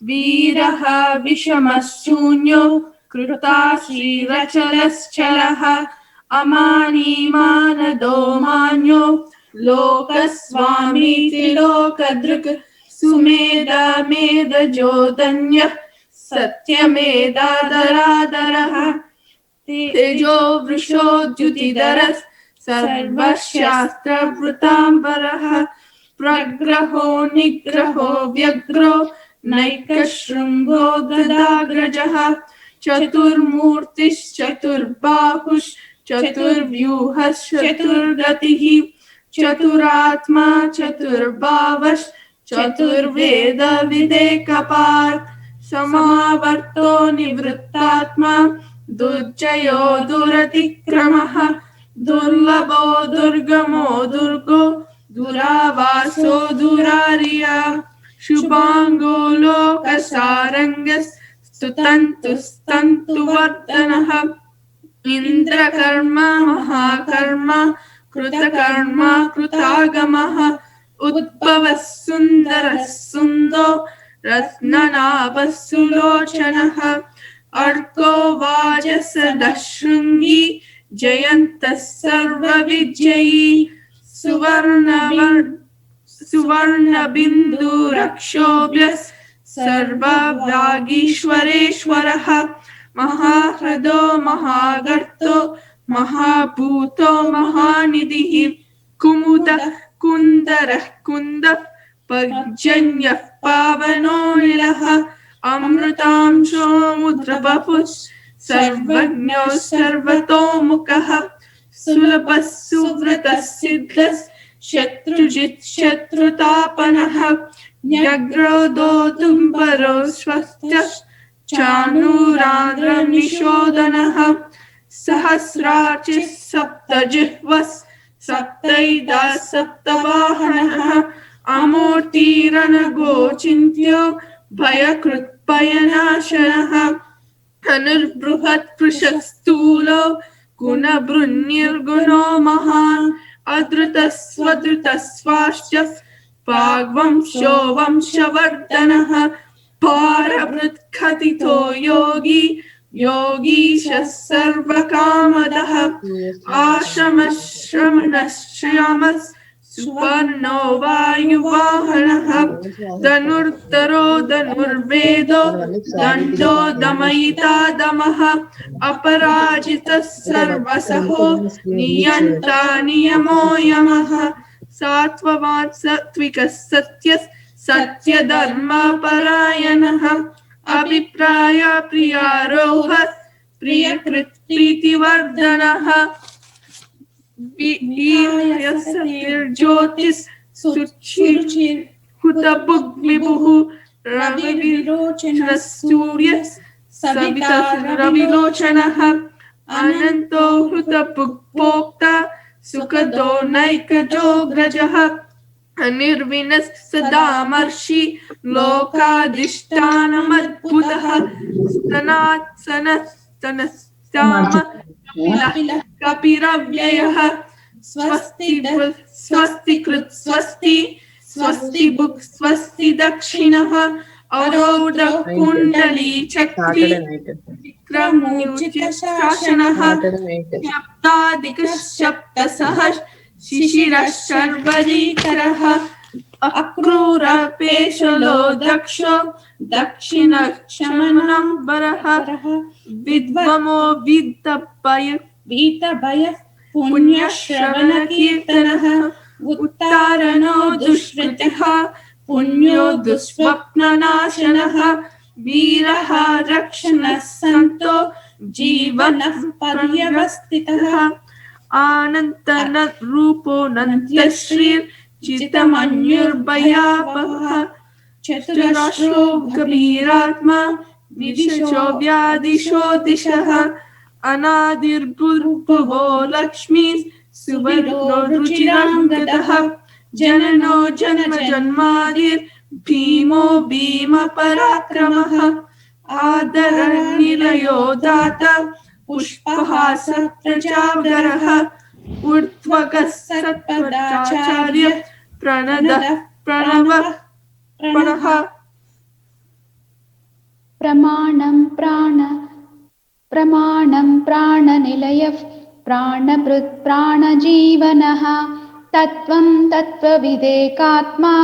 वीरः विषमशून्यो कृताश्रीरचलश्चलः अमानीमानदो मान्यो लोकस्वामी त्रिलोकदृक् सुमेधमेधजोदन्यः सत्यमेधादरादरः तेजो वृषोद्युतिधरः सर्वशास्त्रवृताम्बरः प्रग्रहो निग्रहो व्यग्रो नैकशृङ्गो गदाग्रजः चतुर्मूर्तिश्चतुर्बाहुश्चतुर्व्यूहश्चतुर्गतिः चतुरात्मा चतुर्बावश्चतुर्वेदविदेकपात् समावर्तो निवृत्तात्मा दुर्जयो दुरतिक्रमः दुर्लभो दुर्गमो दुर्गो दुरावासो दुरारिया शुभांगो लोकसारंगस्तुतन्तुस्तन्तुवर्धनः इन्द्रकर्मा महाकर्मा कृतकर्मा कृतागमः उद्भवः सुन्दरः सुन्दो रत्ननाभः सुलोचनः अर्को वाजसदः शृङ्गी जयन्तः सर्वविजयी सुवर्णबिन्दुरक्षोभ्यः सर्वव्यागीश्वरेश्वरः महाह्रदो महागर्तो महाभूतो महानिधिः कुमुदः कुन्दरः कुन्दः पर्जन्यः पावनो निलः अमृतांशो मुद्रवपुः सर्वज्ञो सर्वतोमुखः सुलभः सुव्रतः सिद्धः शत्रुजित् शत्रुतापनः न्यग्रोदोदुम्बरो स्वस्थः चाणूराद्रनिशोदनः सहस्राचिः सप्तजिह्वः सप्तैधा सप्तवाहनः अमूर्तिरनगोचिन्त्यो भयकृत्भयनाशनः धनुर्बृहत्कृशः स्थूलो गुणभृन्निर्गुणो महान् अधृतस्वधृतस्वाश्च वाग्वंशो वंशवर्धनः भारभृत्खतितो योगी योगीशः सर्वकामदः आश्रमश्रमणश्यामः सुवर्णो वायुवाहनः धनुर्धरो धनुर्वेदो दण्डो दमयिता दमः अपराजितः सर्वसहो नियन्ता नियमो यमः सात्ववान् सात्विकः सत्यः सत्यधर्मपरायणः अभिप्राय प्रियारोहः प्रियकृत्प्रीतिवर्धनः ज्योतिष सुचिर्हुतभुग्विभुः रविविलोचनः सूर्यः सविता रविलोचनः अनन्तो हृतभुग्भोक्ता सुखदो नैकजोग्रजः निर्विनः सदामर्षि लोकाधिष्ठानमद्भुतः स्तनात्सनस्तनस्ताम कपिरव्ययः स्वस्ति स्वस्ति कृत् स्वस्ति स्वस्ति भुक् स्वस्ति दक्षिणः अवरोध कुण्डली चक्री विक्रमोचितशासनः शब्दादिकः शब्दसः शिशिरः शर्वरीकरः अक्रूरपेशलो दक्षो दक्षिणक्षमनम्बरः विद्वमो वीतभयः पुण्यश्रवणकीर्तनः उत्तारणो दुष्कृतिः पुण्यो दुःस्वप्ननाशनः वीरः रक्षणः सन्तो जीवनः पर्यवस्थितः आनन्तरूपो नन्त्यश्रीर्चितमन्युर्भयावहः चतुरश्रो गभीरात्मा विदिशो व्यादिशो दिशः अनादिर्भुर्भुवो लक्ष्मी सुविरो रुचिराङ्गदः जननो जन्म जन्मादिर्भीमो भीमपराक्रमः आदरनिलयो दाता पुष्पहास प्रजागरः ऊर्ध्वगः सत्पदाचार्य प्रणदः प्रणवः प्रणः प्रमाणं प्राणनिलयः प्राणभृत् प्राणजीवनः तत्त्वं तत्त्वविदेकात्मा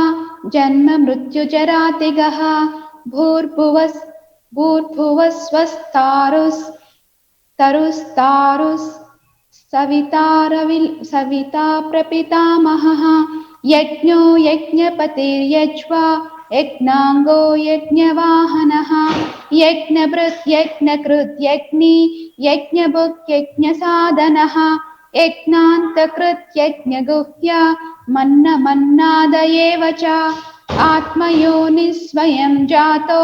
जन्म मृत्युजरातिगः भूर्भुवस्वस्तारुस्तारुस् सविता प्रपितामहः यज्ञो यज्ञपतिर्यज्वा यज्ञाङ्गो यज्ञवाहनः यज्ञभृत् यज्ञकृत् यज्ञी यज्ञभुक् यज्ञसाधनः यज्ञान्तकृत् यज्ञगुह्य मन्नादयेव च आत्मयोनिः स्वयं जातो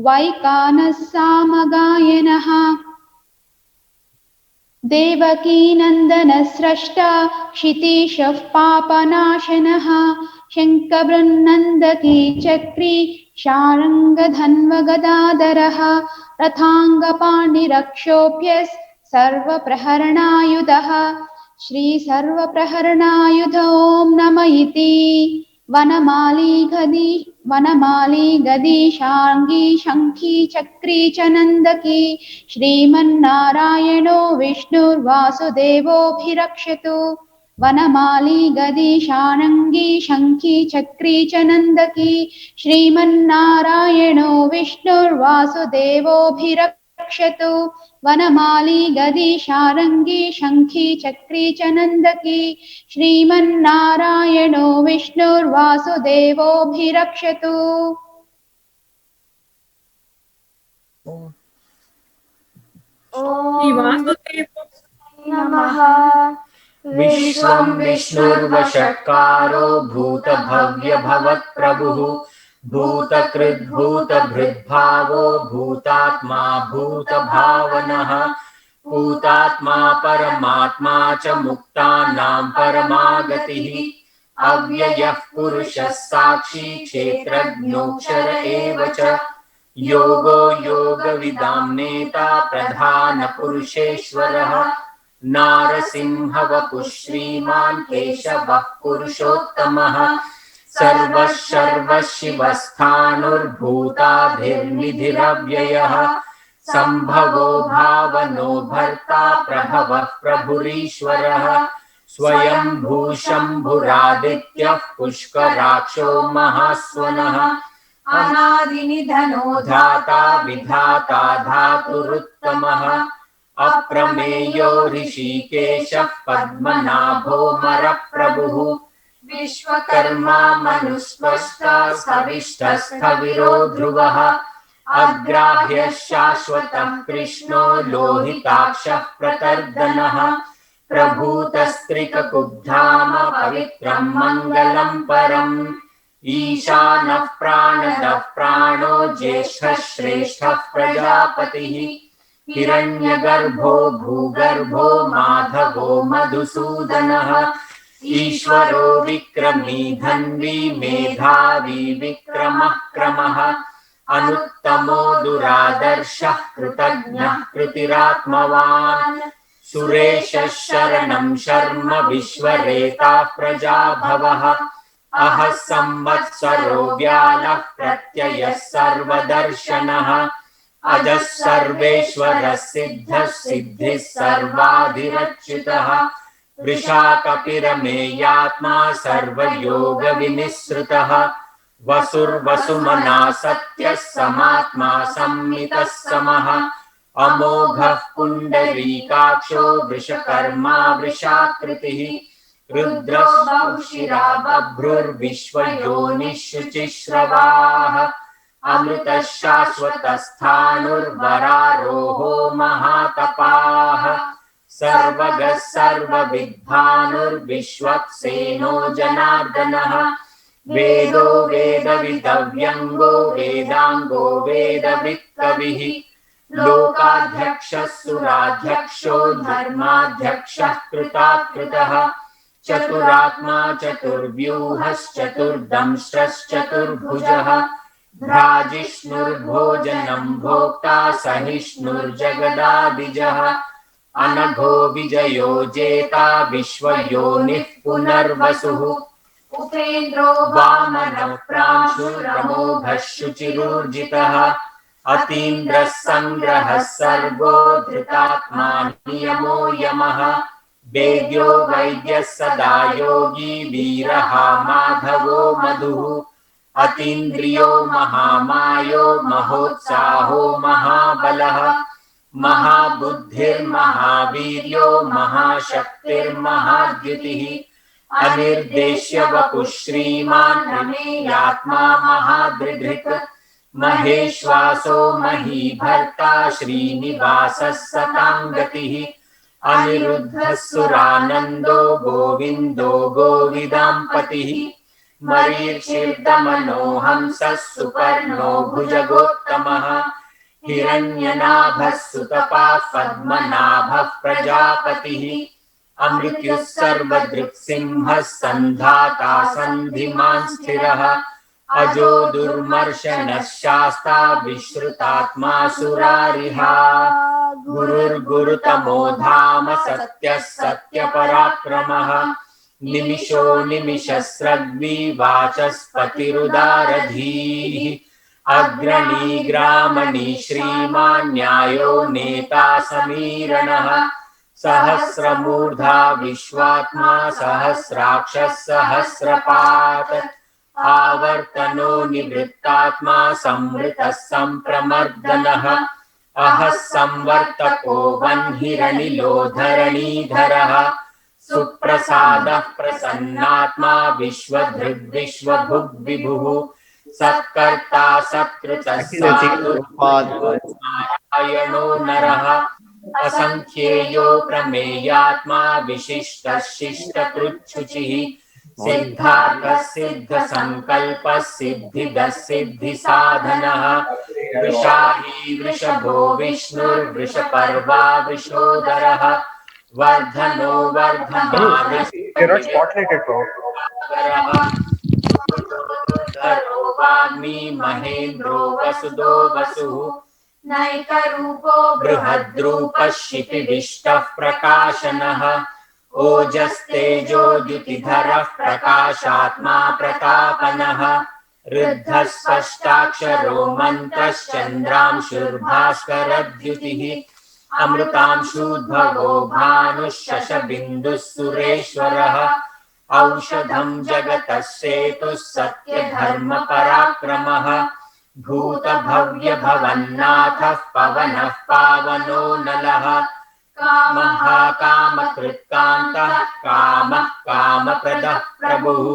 वैकानः सामगायनः देवकीनन्दनः स्रष्टा क्षितीशः पापनाशनः शङ्खबृन्नन्दकी चक्री शार्ङ्गधन्वगदाधरः रथाङ्गपाणिरक्षोभ्यः सर्वप्रहरणायुधः श्रीसर्वप्रहरणायुध ॐ नम इति वनमाली गदी शार्ङ्गी शङ्खी चक्री च नन्दकी श्रीमन्नारायणो विष्णुर्वासुदेवोऽभिरक्षतु वनमाली गदी शार्ङ्गी शङ्खी चक्री च नन्दकी श्रीमन्नारायणो विष्णुर्वासुदेवोऽभिरक्षतु वनमाली गदी शार्ङ्गी शङ्खी चक्री च नन्दकी श्रीमन्नारायणो विष्णुर्वासुदेवोऽभिरक्षतु। नमः। विश्वं विष्णुर्वशकारो भूतभव्यभवत्प्रभुः भूतकृद्भूतभृद्भावो भूतात्मा भूतभावनः भूतात्मा परमात्मा च मुक्तानां परमागतिः अव्ययः पुरुषः साक्षी क्षेत्रज्ञोऽक्षर एव च योगो योगविदां नेता प्रधानपुरुषेश्वरः नारसिंहवपुः श्रीमान् केशवः पुरुषोत्तमः सर्वः सर्वशिवस्थाणुर्भूताभिर्निधिरव्ययः सम्भवो भावनो भर्ता प्रभवः प्रभुरीश्वरः स्वयं भूशम्भुरादित्यः पुष्कराक्षो महास्वनः अनादिनिधनो धाता विधाता धातुरुत्तमः अप्रमेयो ऋषिकेशः पद्मनाभो मरप्रभुः विश्वकर्मा मनुस्पष्टा सविष्ठस्थविरो ध्रुवः अग्राह्यः शाश्वतः कृष्णो लोहिताक्षः प्रतर्दनः प्रभूतस्त्रिककुब्धाम पवित्रं मङ्गलं परम् ईशानः प्राणदः प्राणो ज्येष्ठः श्रेष्ठः प्रजापतिः हिरण्यगर्भो भूगर्भो माधवो मधुसूदनः ईश्वरो विक्रमी धन्वी मेधावी विक्रमः क्रमः अनुत्तमो दुरादर्शः कृतज्ञः कृतिरात्मवान् सुरेशः शरणं शर्म विश्वरेता प्रजाभवः अहः संवत्सरो व्यालः प्रत्ययः सर्वदर्शनः अजः सर्वेश्वरः सिद्धः सिद्धिः सर्वाधिरच्युतः वृषाकपिरमेयात्मा सर्वयोगविनिःसृतः वसुर्वसुमना सत्यः समात्मा सम्मितः समः अमोघः पुण्डरीकाक्षो वृषकर्मा वृषाकृतिः रुद्रः बहुशिरा बभ्रुर्विश्वयोनिः शुचिश्रवाः अमृतः शाश्वतस्थाणुर्वरारोहो महातपाः सर्वगः सर्वविद्भानुर्विश्वक्सेनो जनार्दनः वेदो वेदविदव्यङ्गो वेदाङ्गो वेदवित्कविः लोकाध्यक्षः सुराध्यक्षो धर्माध्यक्षः कृताकृतः चतुरात्मा चतुर्व्यूहश्चतुर्दंष्ट्रश्चतुर्भुजः भ्राजिष्णुर्भोजनं भोक्ता सहिष्णुर्जगदादिजः अनघो विजयो जेता विश्वयोनिः पुनर्वसुः उपेन्द्रो वामनः प्रांशुरमोघः शुचिरूर्जितः अतीन्द्रः सङ्ग्रहः सर्गो धृतात्मा नियमो यमः वेद्यो वैद्यः सदा योगी वीरः माधवो मधुः अतीन्द्रियो महामायो महोत्साहो महाबलः महाबुद्धिर्महावीर्यो महाशक्तिर्महाद्युतिः अनिर्देश्य वपुः श्रीमान् रमेयात्मा महादृढृत् महेश्वासो महीभर्ता श्रीनिवासः सताङ्गतिः अनिरुद्धः सुरानन्दो गोविन्दो गोविदाम्पतिः मरीचिर्दमनोहंसः सुपर्णो भुजगोत्तमः हिरण्यनाभः सुतपाः पद्मनाभः प्रजापतिः अमृत्युः सर्वदृक्सिंहः सन्धाता सन्धिमान् स्थिरः अजो दुर्मर्शनः शास्ता विश्रुतात्मा सुरारिहा गुरुर्गुरुतमो धाम सत्यः सत्यपराक्रमः निमिषो निमिषस्रग्वी वाचस्पतिरुदारधीः अग्रणी ग्रामणी श्रीमान् न्यायो नेता समीरणः सहस्रमूर्धा विश्वात्मा सहस्राक्षः सहस्रपात् आवर्तनो निवृत्तात्मा संवृतः संप्रमर्दनः अहः संवर्तको वह्निरनिलो धरणीधरः सुप्रसादः प्रसन्नात्मा विश्वधृग्विश्वभुग्विभुः सत्कर्ता सत्कृतः नारायणो नरः असंख्येयो प्रमेयात्मा विशिष्टः शिष्टकृच्छुचिः सिद्धार्थः सिद्धसंकल्पः सिद्धिदः सिद्धिसाधनः वृषाही वृषभो विष्णुर्वृषपर्वा वृषोदरः वर्धनो वर्धमानः वाग्मी महेन्द्रो वसुदो वसुः नैकरूपो बृहद्रूपः शिपिविष्टः प्रकाशनः ओजस्तेजो द्युतिधरः प्रकाशात्मा प्रतापनः ऋद्धः स्पष्टाक्षरो मन्त्रश्चन्द्रांशुर्भास्करद्युतिः अमृतांशूद्भवो भानुः शशबिन्दुः सुरेश्वरः औषधं जगतः सेतुः सत्यधर्मपराक्रमः भूतभव्यभवन्नाथः पवनः पावनो नलः महाकामकृत्कान्तः कामः कामप्रदः प्रभुः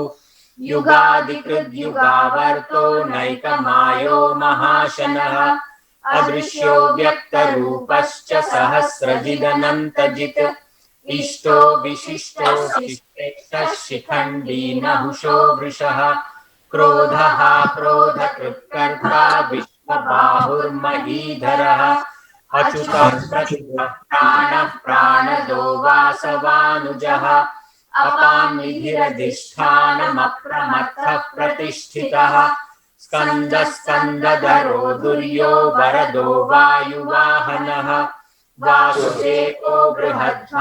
युगादिकृद्युगावर्तो नैकमायो महाशनः अदृश्यो व्यक्तरूपश्च सहस्रजिदनन्तजित् इष्टो विशिष्टो शिष्टेष्टः शिखण्डी नहुषो वृषः क्रोधः क्रोधकृत्कर्ता विश्वबाहुर्महीधरः अच्युतः प्रच्युतः प्राणः प्राणदो वासवानुजः अपान्निधिरधिष्ठानमप्रमत्तः प्रतिष्ठितः स्कन्दः स्कन्दधरो दुर्यो वरदो वायुवाहनः वासुदेवो बृहद्भानुरादिदेवः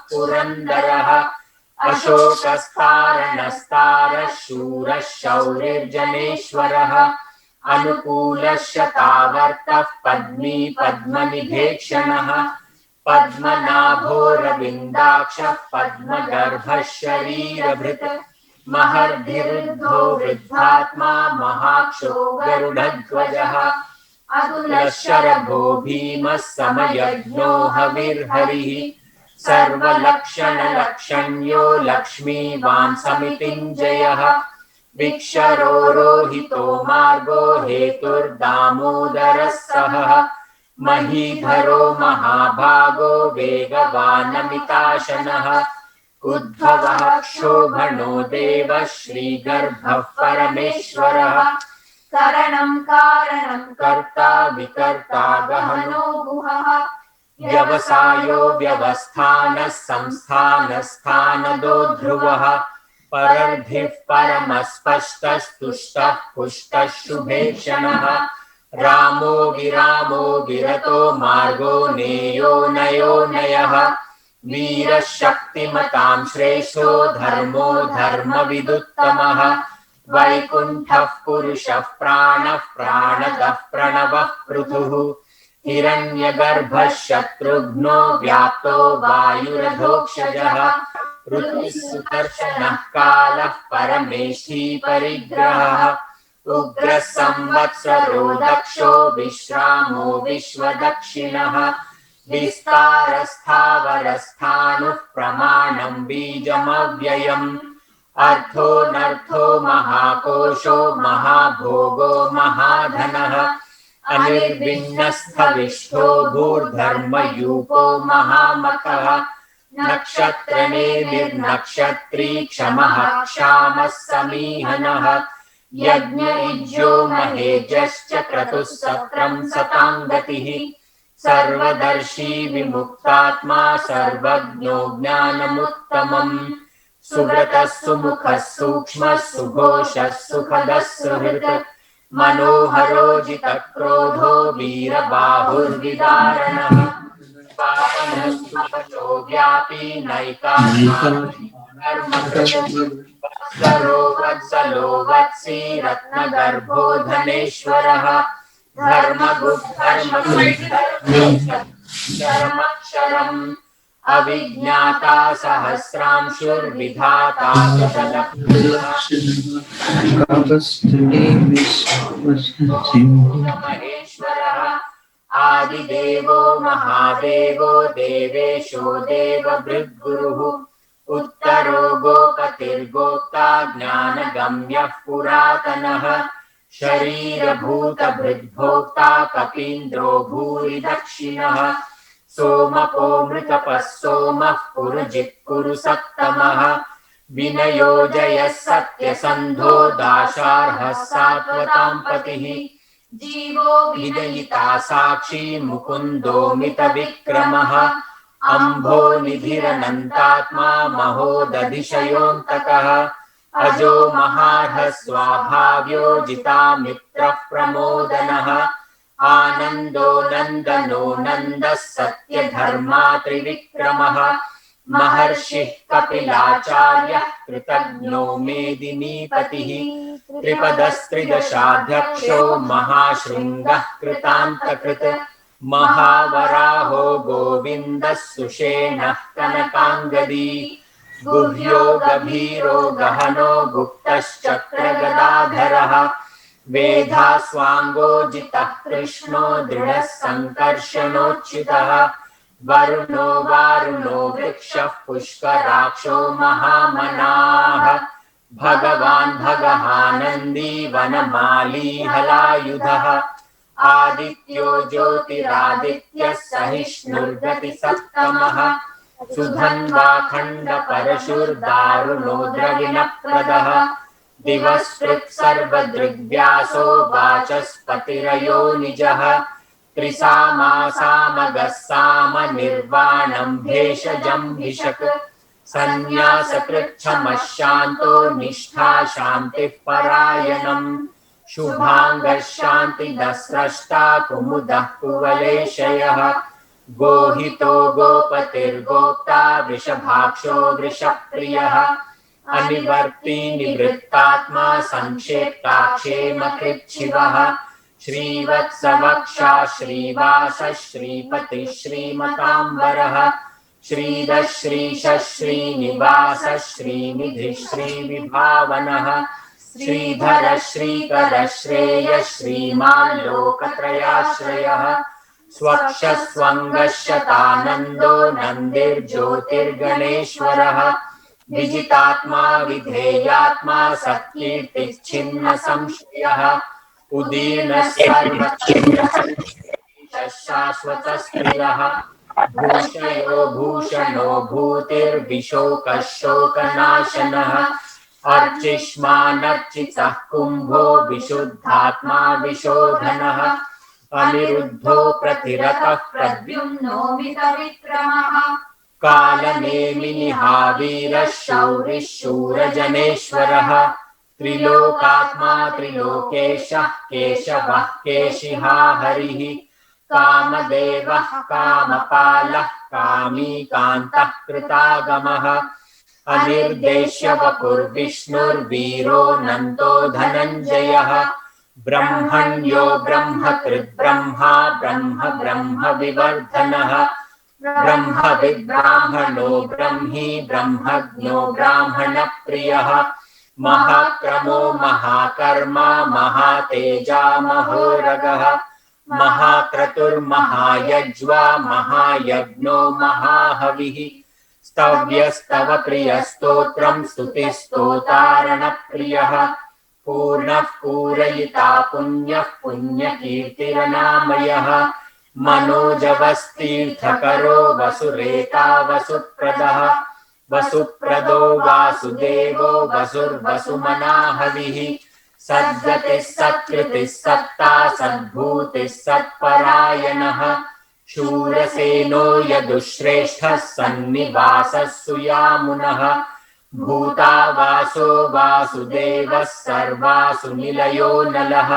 पुरन्दरः अशोकस्तारणस्तारः शूरः शौरिर्जनेश्वरः अनुकूलः शतावर्तः पद्मी पद्मनिभेक्षणः पद्मनाभोरविन्दाक्षः पद्मगर्भः शरीरभृत् महर्भिरुद्धो वृद्धात्मा महाक्षो गरुडध्वजः अतुलशरभो भीमः समयज्ञो हविर्हरिः सर्वलक्षणलक्षण्यो लक्ष्मीवान् समितिञ्जयः विक्षरो रोहितो मार्गो हेतुर्दामोदरः सहः महीधरो महाभागो वेगवानमिताशनः उद्भवः क्षोभणो देवः श्रीगर्भः परमेश्वरः करणं कारणं कर्ता विकर्ता गहनो गुहः व्यवसायो व्यवस्थानः संस्थानस्थानदो ध्रुवः परर्धिः परमस्पष्टस्तुष्टः पुष्टः शुभेक्षणः रामो विरामो विरतो मार्गो नेयो नयो नयः वीरः शक्तिमतां श्रेष्ठो धर्मो धर्मविदुत्तमः वैकुण्ठः पुरुषः प्राणः प्राणदः प्रणवः पृथुः हिरण्यगर्भः शत्रुघ्नो व्याप्तो वायुरधोक्षजः ऋतुः सुदर्शनः कालः परमेष्ठी परिग्रहः उग्रः संवत्सरो दक्षो विश्रामो विश्वदक्षिणः विस्तारस्थावरस्थाणुः प्रमाणं बीजमव्ययम् अर्थो नर्थो महाकोशो महाभोगो महाधनः अनिर्विण्णस्थविष्ठो भूर्धर्मयूपो महामखः नक्षत्रने निर्नक्षत्री क्षमः क्षामः समीहनः यज्ञयुज्यो महेजश्च क्रतुः सत्रं सतां गतिः सर्वदर्शी विमुक्तात्मा सर्वज्ञो ज्ञानमुत्तमम् सुव्रतः सुमुखः सूक्ष्मः सुघोषः सुखदः सुहृत् मनोहरो जितक्रोधो वीरबाहुर्विदारणः पावनस्तुभजो व्यापी नैकासरो वत्सलो वत्सी रत्नगर्भो धनेश्वरः धर्मगुद्धर्मक्षरम् अविज्ञाता सहस्रांशुर्विधाता महेश्वरः आदिदेवो महादेवो देवेशो देवभृद्गुरुः उत्तरो गोपतिर्गोप्ता ज्ञानगम्यः पुरातनः शरीरभूतभृद्भोक्ता कपीन्द्रो भूरि दक्षिणः सोमपो मृतपः सोमः पुरुजित् कुरु सत्तमः विनयो जयः सत्यसन्धो दाशार्हः सात्वतां पतिः जीवो विदयिता साक्षी मुकुन्दो मितविक्रमः अम्भो निधिरनन्तात्मा महोदधिशयोऽन्तकः अजो महार्हः स्वाभाव्यो जितामित्रः प्रमोदनः आनन्दो नन्दनो नन्दः सत्यधर्मा त्रिविक्रमः महर्षिः कपिलाचार्यः कृतज्ञो मेदिनीपतिः त्रिपदस्त्रिदशाध्यक्षो महाशृङ्गः कृतान्तकृत् महावराहो गोविन्दः सुषेणः कनकाङ्गदी गुह्यो गभीरो गहनो गुप्तश्चक्रगदाधरः वेधास्वाङ्गो जितः कृष्णो दृढः सङ्कर्षणोच्युतः वरुणो वारुणो वृक्षः पुष्कराक्षो महामनाः भगवान् भगहानन्दी वनमाली हलायुधः आदित्यो ज्योतिरादित्यः सहिष्णुर्गतिसत्तमः सुधन्वाखण्ड परशुर्दारुणो द्रविणप्रदः दिवस्कृत् सर्वदृग्व्यासो वाचस्पतिरयो निजः त्रिसामासामगः साम निर्वाणं भेषजं भिषक् सन्न्यासकृच्छमः शान्तो निष्ठा शान्तिः परायणम् शुभाङ्गः शान्तिदः स्रष्टा कुमुदः कुवलेशयः गोहितो गोपतिर्गोप्ता वृषभाक्षो वृषप्रियः अनिवर्ती निवृत्तात्मा संक्षेप्ता क्षेमकृच्छिवः श्रीवत्सवक्षा श्रीवास श्रीपति श्रीमतांबरः श्रीधः श्रीश श्रीनिवास श्रीनिधि श्रीविभावनः श्रीधर श्रीकर श्रेय श्रीमान् लोकत्रयाश्रयः स्वक्षस्वङ्गशतानन्दो नन्दिर्ज्योतिर्गणेश्वरः विजितात्मा विधेयात्मा सत्कीर्तिच्छिन्न संशयः उदीर्ण शाश्वतस्थिरः भूषयो भूषणो भूतिर्विशोकशोकनाशनः अर्चिष्मानर्चितः कुम्भो विशुद्धात्मा विशोधनः अनिरुद्धो प्रतिरतः प्रद्युम्नो मितविक्रमः कालनेमिनिहावीरः शौरिः शूरजनेश्वरः त्रिलोकात्मा त्रिलोकेशः केशवः केशिहा हरिः कामदेवः कामपालः कामी कान्तः कृतागमः अनिर्देश्य वपुर्विष्णुर्वीरो नन्तो धनञ्जयः ब्रह्मण्यो ब्रह्मकृद्ब्रह्मा ब्रह्म ब्रह्म विवर्धनः ब्रह्मविद्ब्राह्मणो ब्रह्मी ब्रह्मज्ञो ब्राह्मणप्रियः महाक्रमो महाकर्मा महातेजा महोरगः महाक्रतुर्महायज्वा महायज्ञो महाहविः स्तव्यस्तव प्रियस्तोत्रं स्तुतिस्तोतारणप्रियः पूर्णः पूरयिता पुण्यः पुण्यकीर्तिरनामयः मनोजवस्तीर्थकरो वसुरेता वसुप्रदः वसुप्रदो वासुदेवो वसुर्वसुमनाहविः सद्गतिः सत्कृतिः सत्ता सद्भूतिः सत्परायणः शूरसेनो यदुश्रेष्ठः सन्निवासः सुयामुनः भूतावासो वासुदेवः सर्वासु निलयो नलः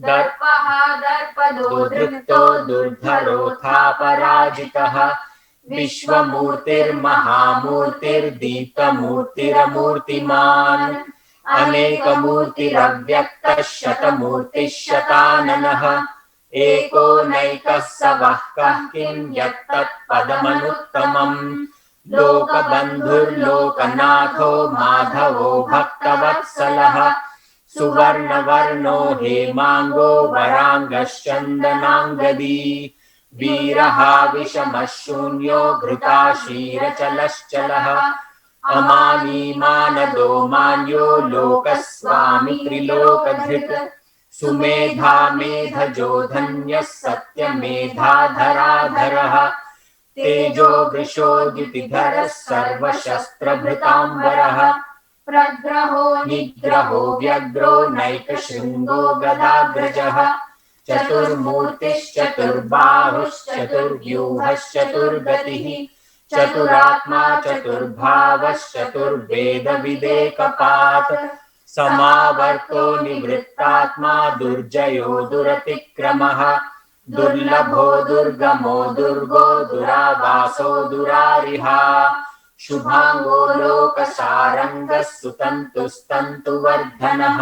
दर्पः दर्पदो धृतो दुर्धरोऽथा पराजितः विश्वमूर्तिर्महामूर्तिर्दीप्तमूर्तिरमूर्तिमान् अनेकमूर्तिरव्यक्तः शतमूर्तिः शताननः एको नैकः स वः कः किं यत्तत्पदमनुत्तमम् लोकबन्धुर्लोकनाथो माधवो भक्तवत्सलः सुवर्णवर्णो हेमाङ्गो वराङ्गश्चन्दनाङ्गदी वीरः शून्यो घृताशीरचलश्चलः अमानीमानदो मान्यो लोकस्वामी त्रिलोकधृत् सुमेधा मेधजो धन्यः सत्यमेधाधराधरः तेजो वृषोद्युतिधरः सर्वशस्त्रभृताम्बरः प्रग्रहो निग्रहो व्यग्रो नैकशृङ्गो गदाग्रजः चतुर्बाहुश्चतुर्गतिः चतुरात्मा चतुर्भावश्चतुर्वेदविदेकपात् समावर्तो निवृत्तात्मा दुर्जयो दुरतिक्रमः दुर्लभो दुर्गमो दुर्गो दुरावासो दुरारिहा शुभांगो लोकसारंगः सुतन्तुस्तन्तुवर्धनः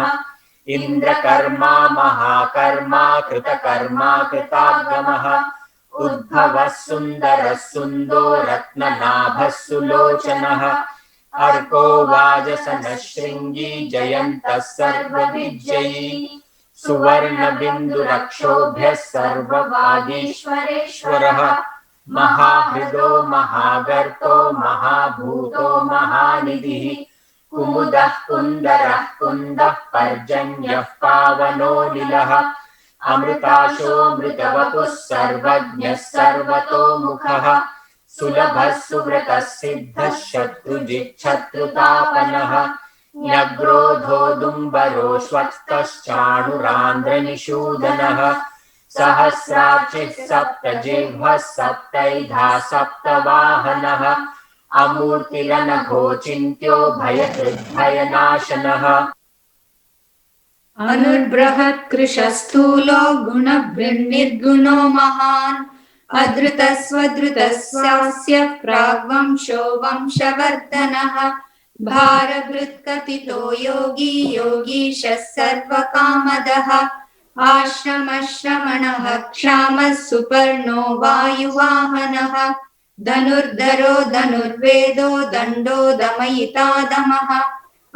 इन्द्रकर्मा महाकर्मा कृतकर्मा कृतागमः उद्भवः सुन्दरः सुन्दो रत्ननाभः सुलोचनः अर्को वाजसनः शृङ्गी जयन्तः सर्वविजयी सुवर्णबिन्दुरक्षोभ्यः सर्ववागीश्वरेश्वरः महाहृदो महागर्तो महाभूतो महानिधिः कुमुदः कुन्दरः कुन्दः पर्जन्यः पावनो निलः अमृताशोऽमृतवपुः सर्वज्ञः सर्वतोमुखः सुलभः सुव्रतः सिद्धः शत्रुजिच्छत्रुतापनः न्यग्रोधोदुम्बरो श्वस्तश्चाणुरान्ध्रनिषूदनः सहस्रार्चिः सप्तजिह्वः सप्तैधा सप्तवाहनः अमूर्तिरनघोचिन्त्यो भयकृद्भयनाशनः अनुर्बृहत्कृशस्थूलो गुणभृन्निर्गुणो महान् अधृतस्वधृतस्यास्य प्राग्वंशो वंशवर्धनः भारभृत्कथितो योगी योगीशः सर्वकामदः आश्रमश्रमणः क्षामः सुपर्णो वायुवाहनः धनुर्धरो धनुर्वेदो दण्डो दमयिता दमः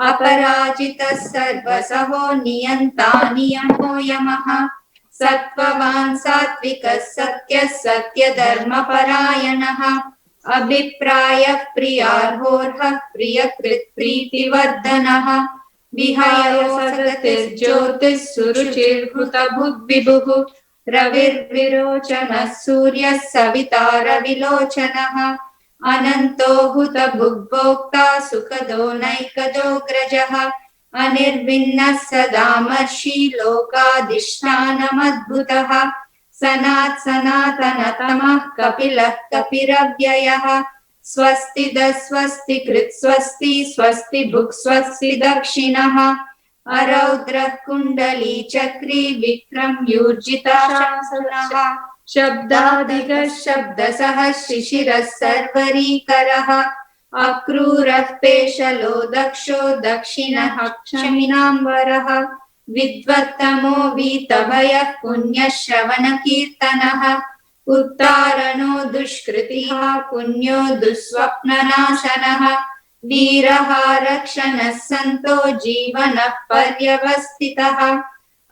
अपराजितः सर्वसहो नियन्ता नियमो यमः सत्त्ववान् सात्विकः सत्यः सत्यधर्मपरायणः अभिप्रायः प्रियार्होर्हः प्रियकृत् प्रीतिवर्धनः विहायो सगतिर्ज्योतिः सुरुचिर्हृतभुग्विभुः रविर्विरोचनः सूर्यः सविता रविलोचनः अनन्तो हुतभुग्भोक्ता सुखदो नैकदोऽग्रजः अनिर्विन्नः सदामर्षि लोकाधिष्ठानमद्भुतः सनात् सनातनतमः कपिलः कपिरव्ययः स्वस्ति स्वस्ति कृत् स्वस्ति स्वस्ति भुक् स्वस्ति दक्षिणः अरौद्रः कुण्डली चक्री विक्रम्यूर्जिताशासनः शब्दादिगः शब्दसः शिशिरः सर्वरीकरः अक्रूरः पेशलो दक्षो दक्षिणः क्षमिनाम्बरः विद्वत्तमो वीतभयः पुण्यश्रवणकीर्तनः उत्तारणो दुष्कृतिः पुण्यो दुःस्वप्ननाशनः वीरः रक्षणः सन्तो जीवनः पर्यवस्थितः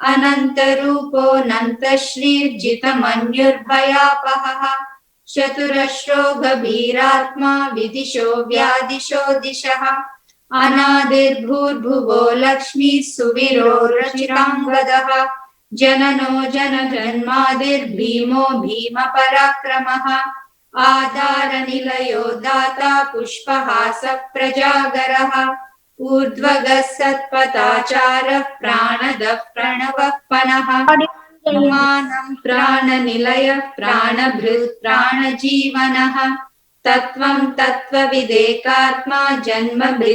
अनन्तरूपोऽनन्तश्रीर्जितमन्युर्भयापहः चतुरश्रो गभीरात्मा विदिशो व्यादिशो दिशः अनादिर्भूर्भुवो लक्ष्मीः सुवीरो रचिताङ्गदः जननो जनजन्मादिर्भीमो भीमपराक्रमः आधारनिलयो दाता पुष्पहासः प्रजागरः ऊर्ध्वगः सत्पथाचारः प्राणदः प्रणवः पनः मानं प्राणनिलयः प्राणभृत् प्राणजीवनः तत्त्वं तत्त्वविदेकात्मा जन्म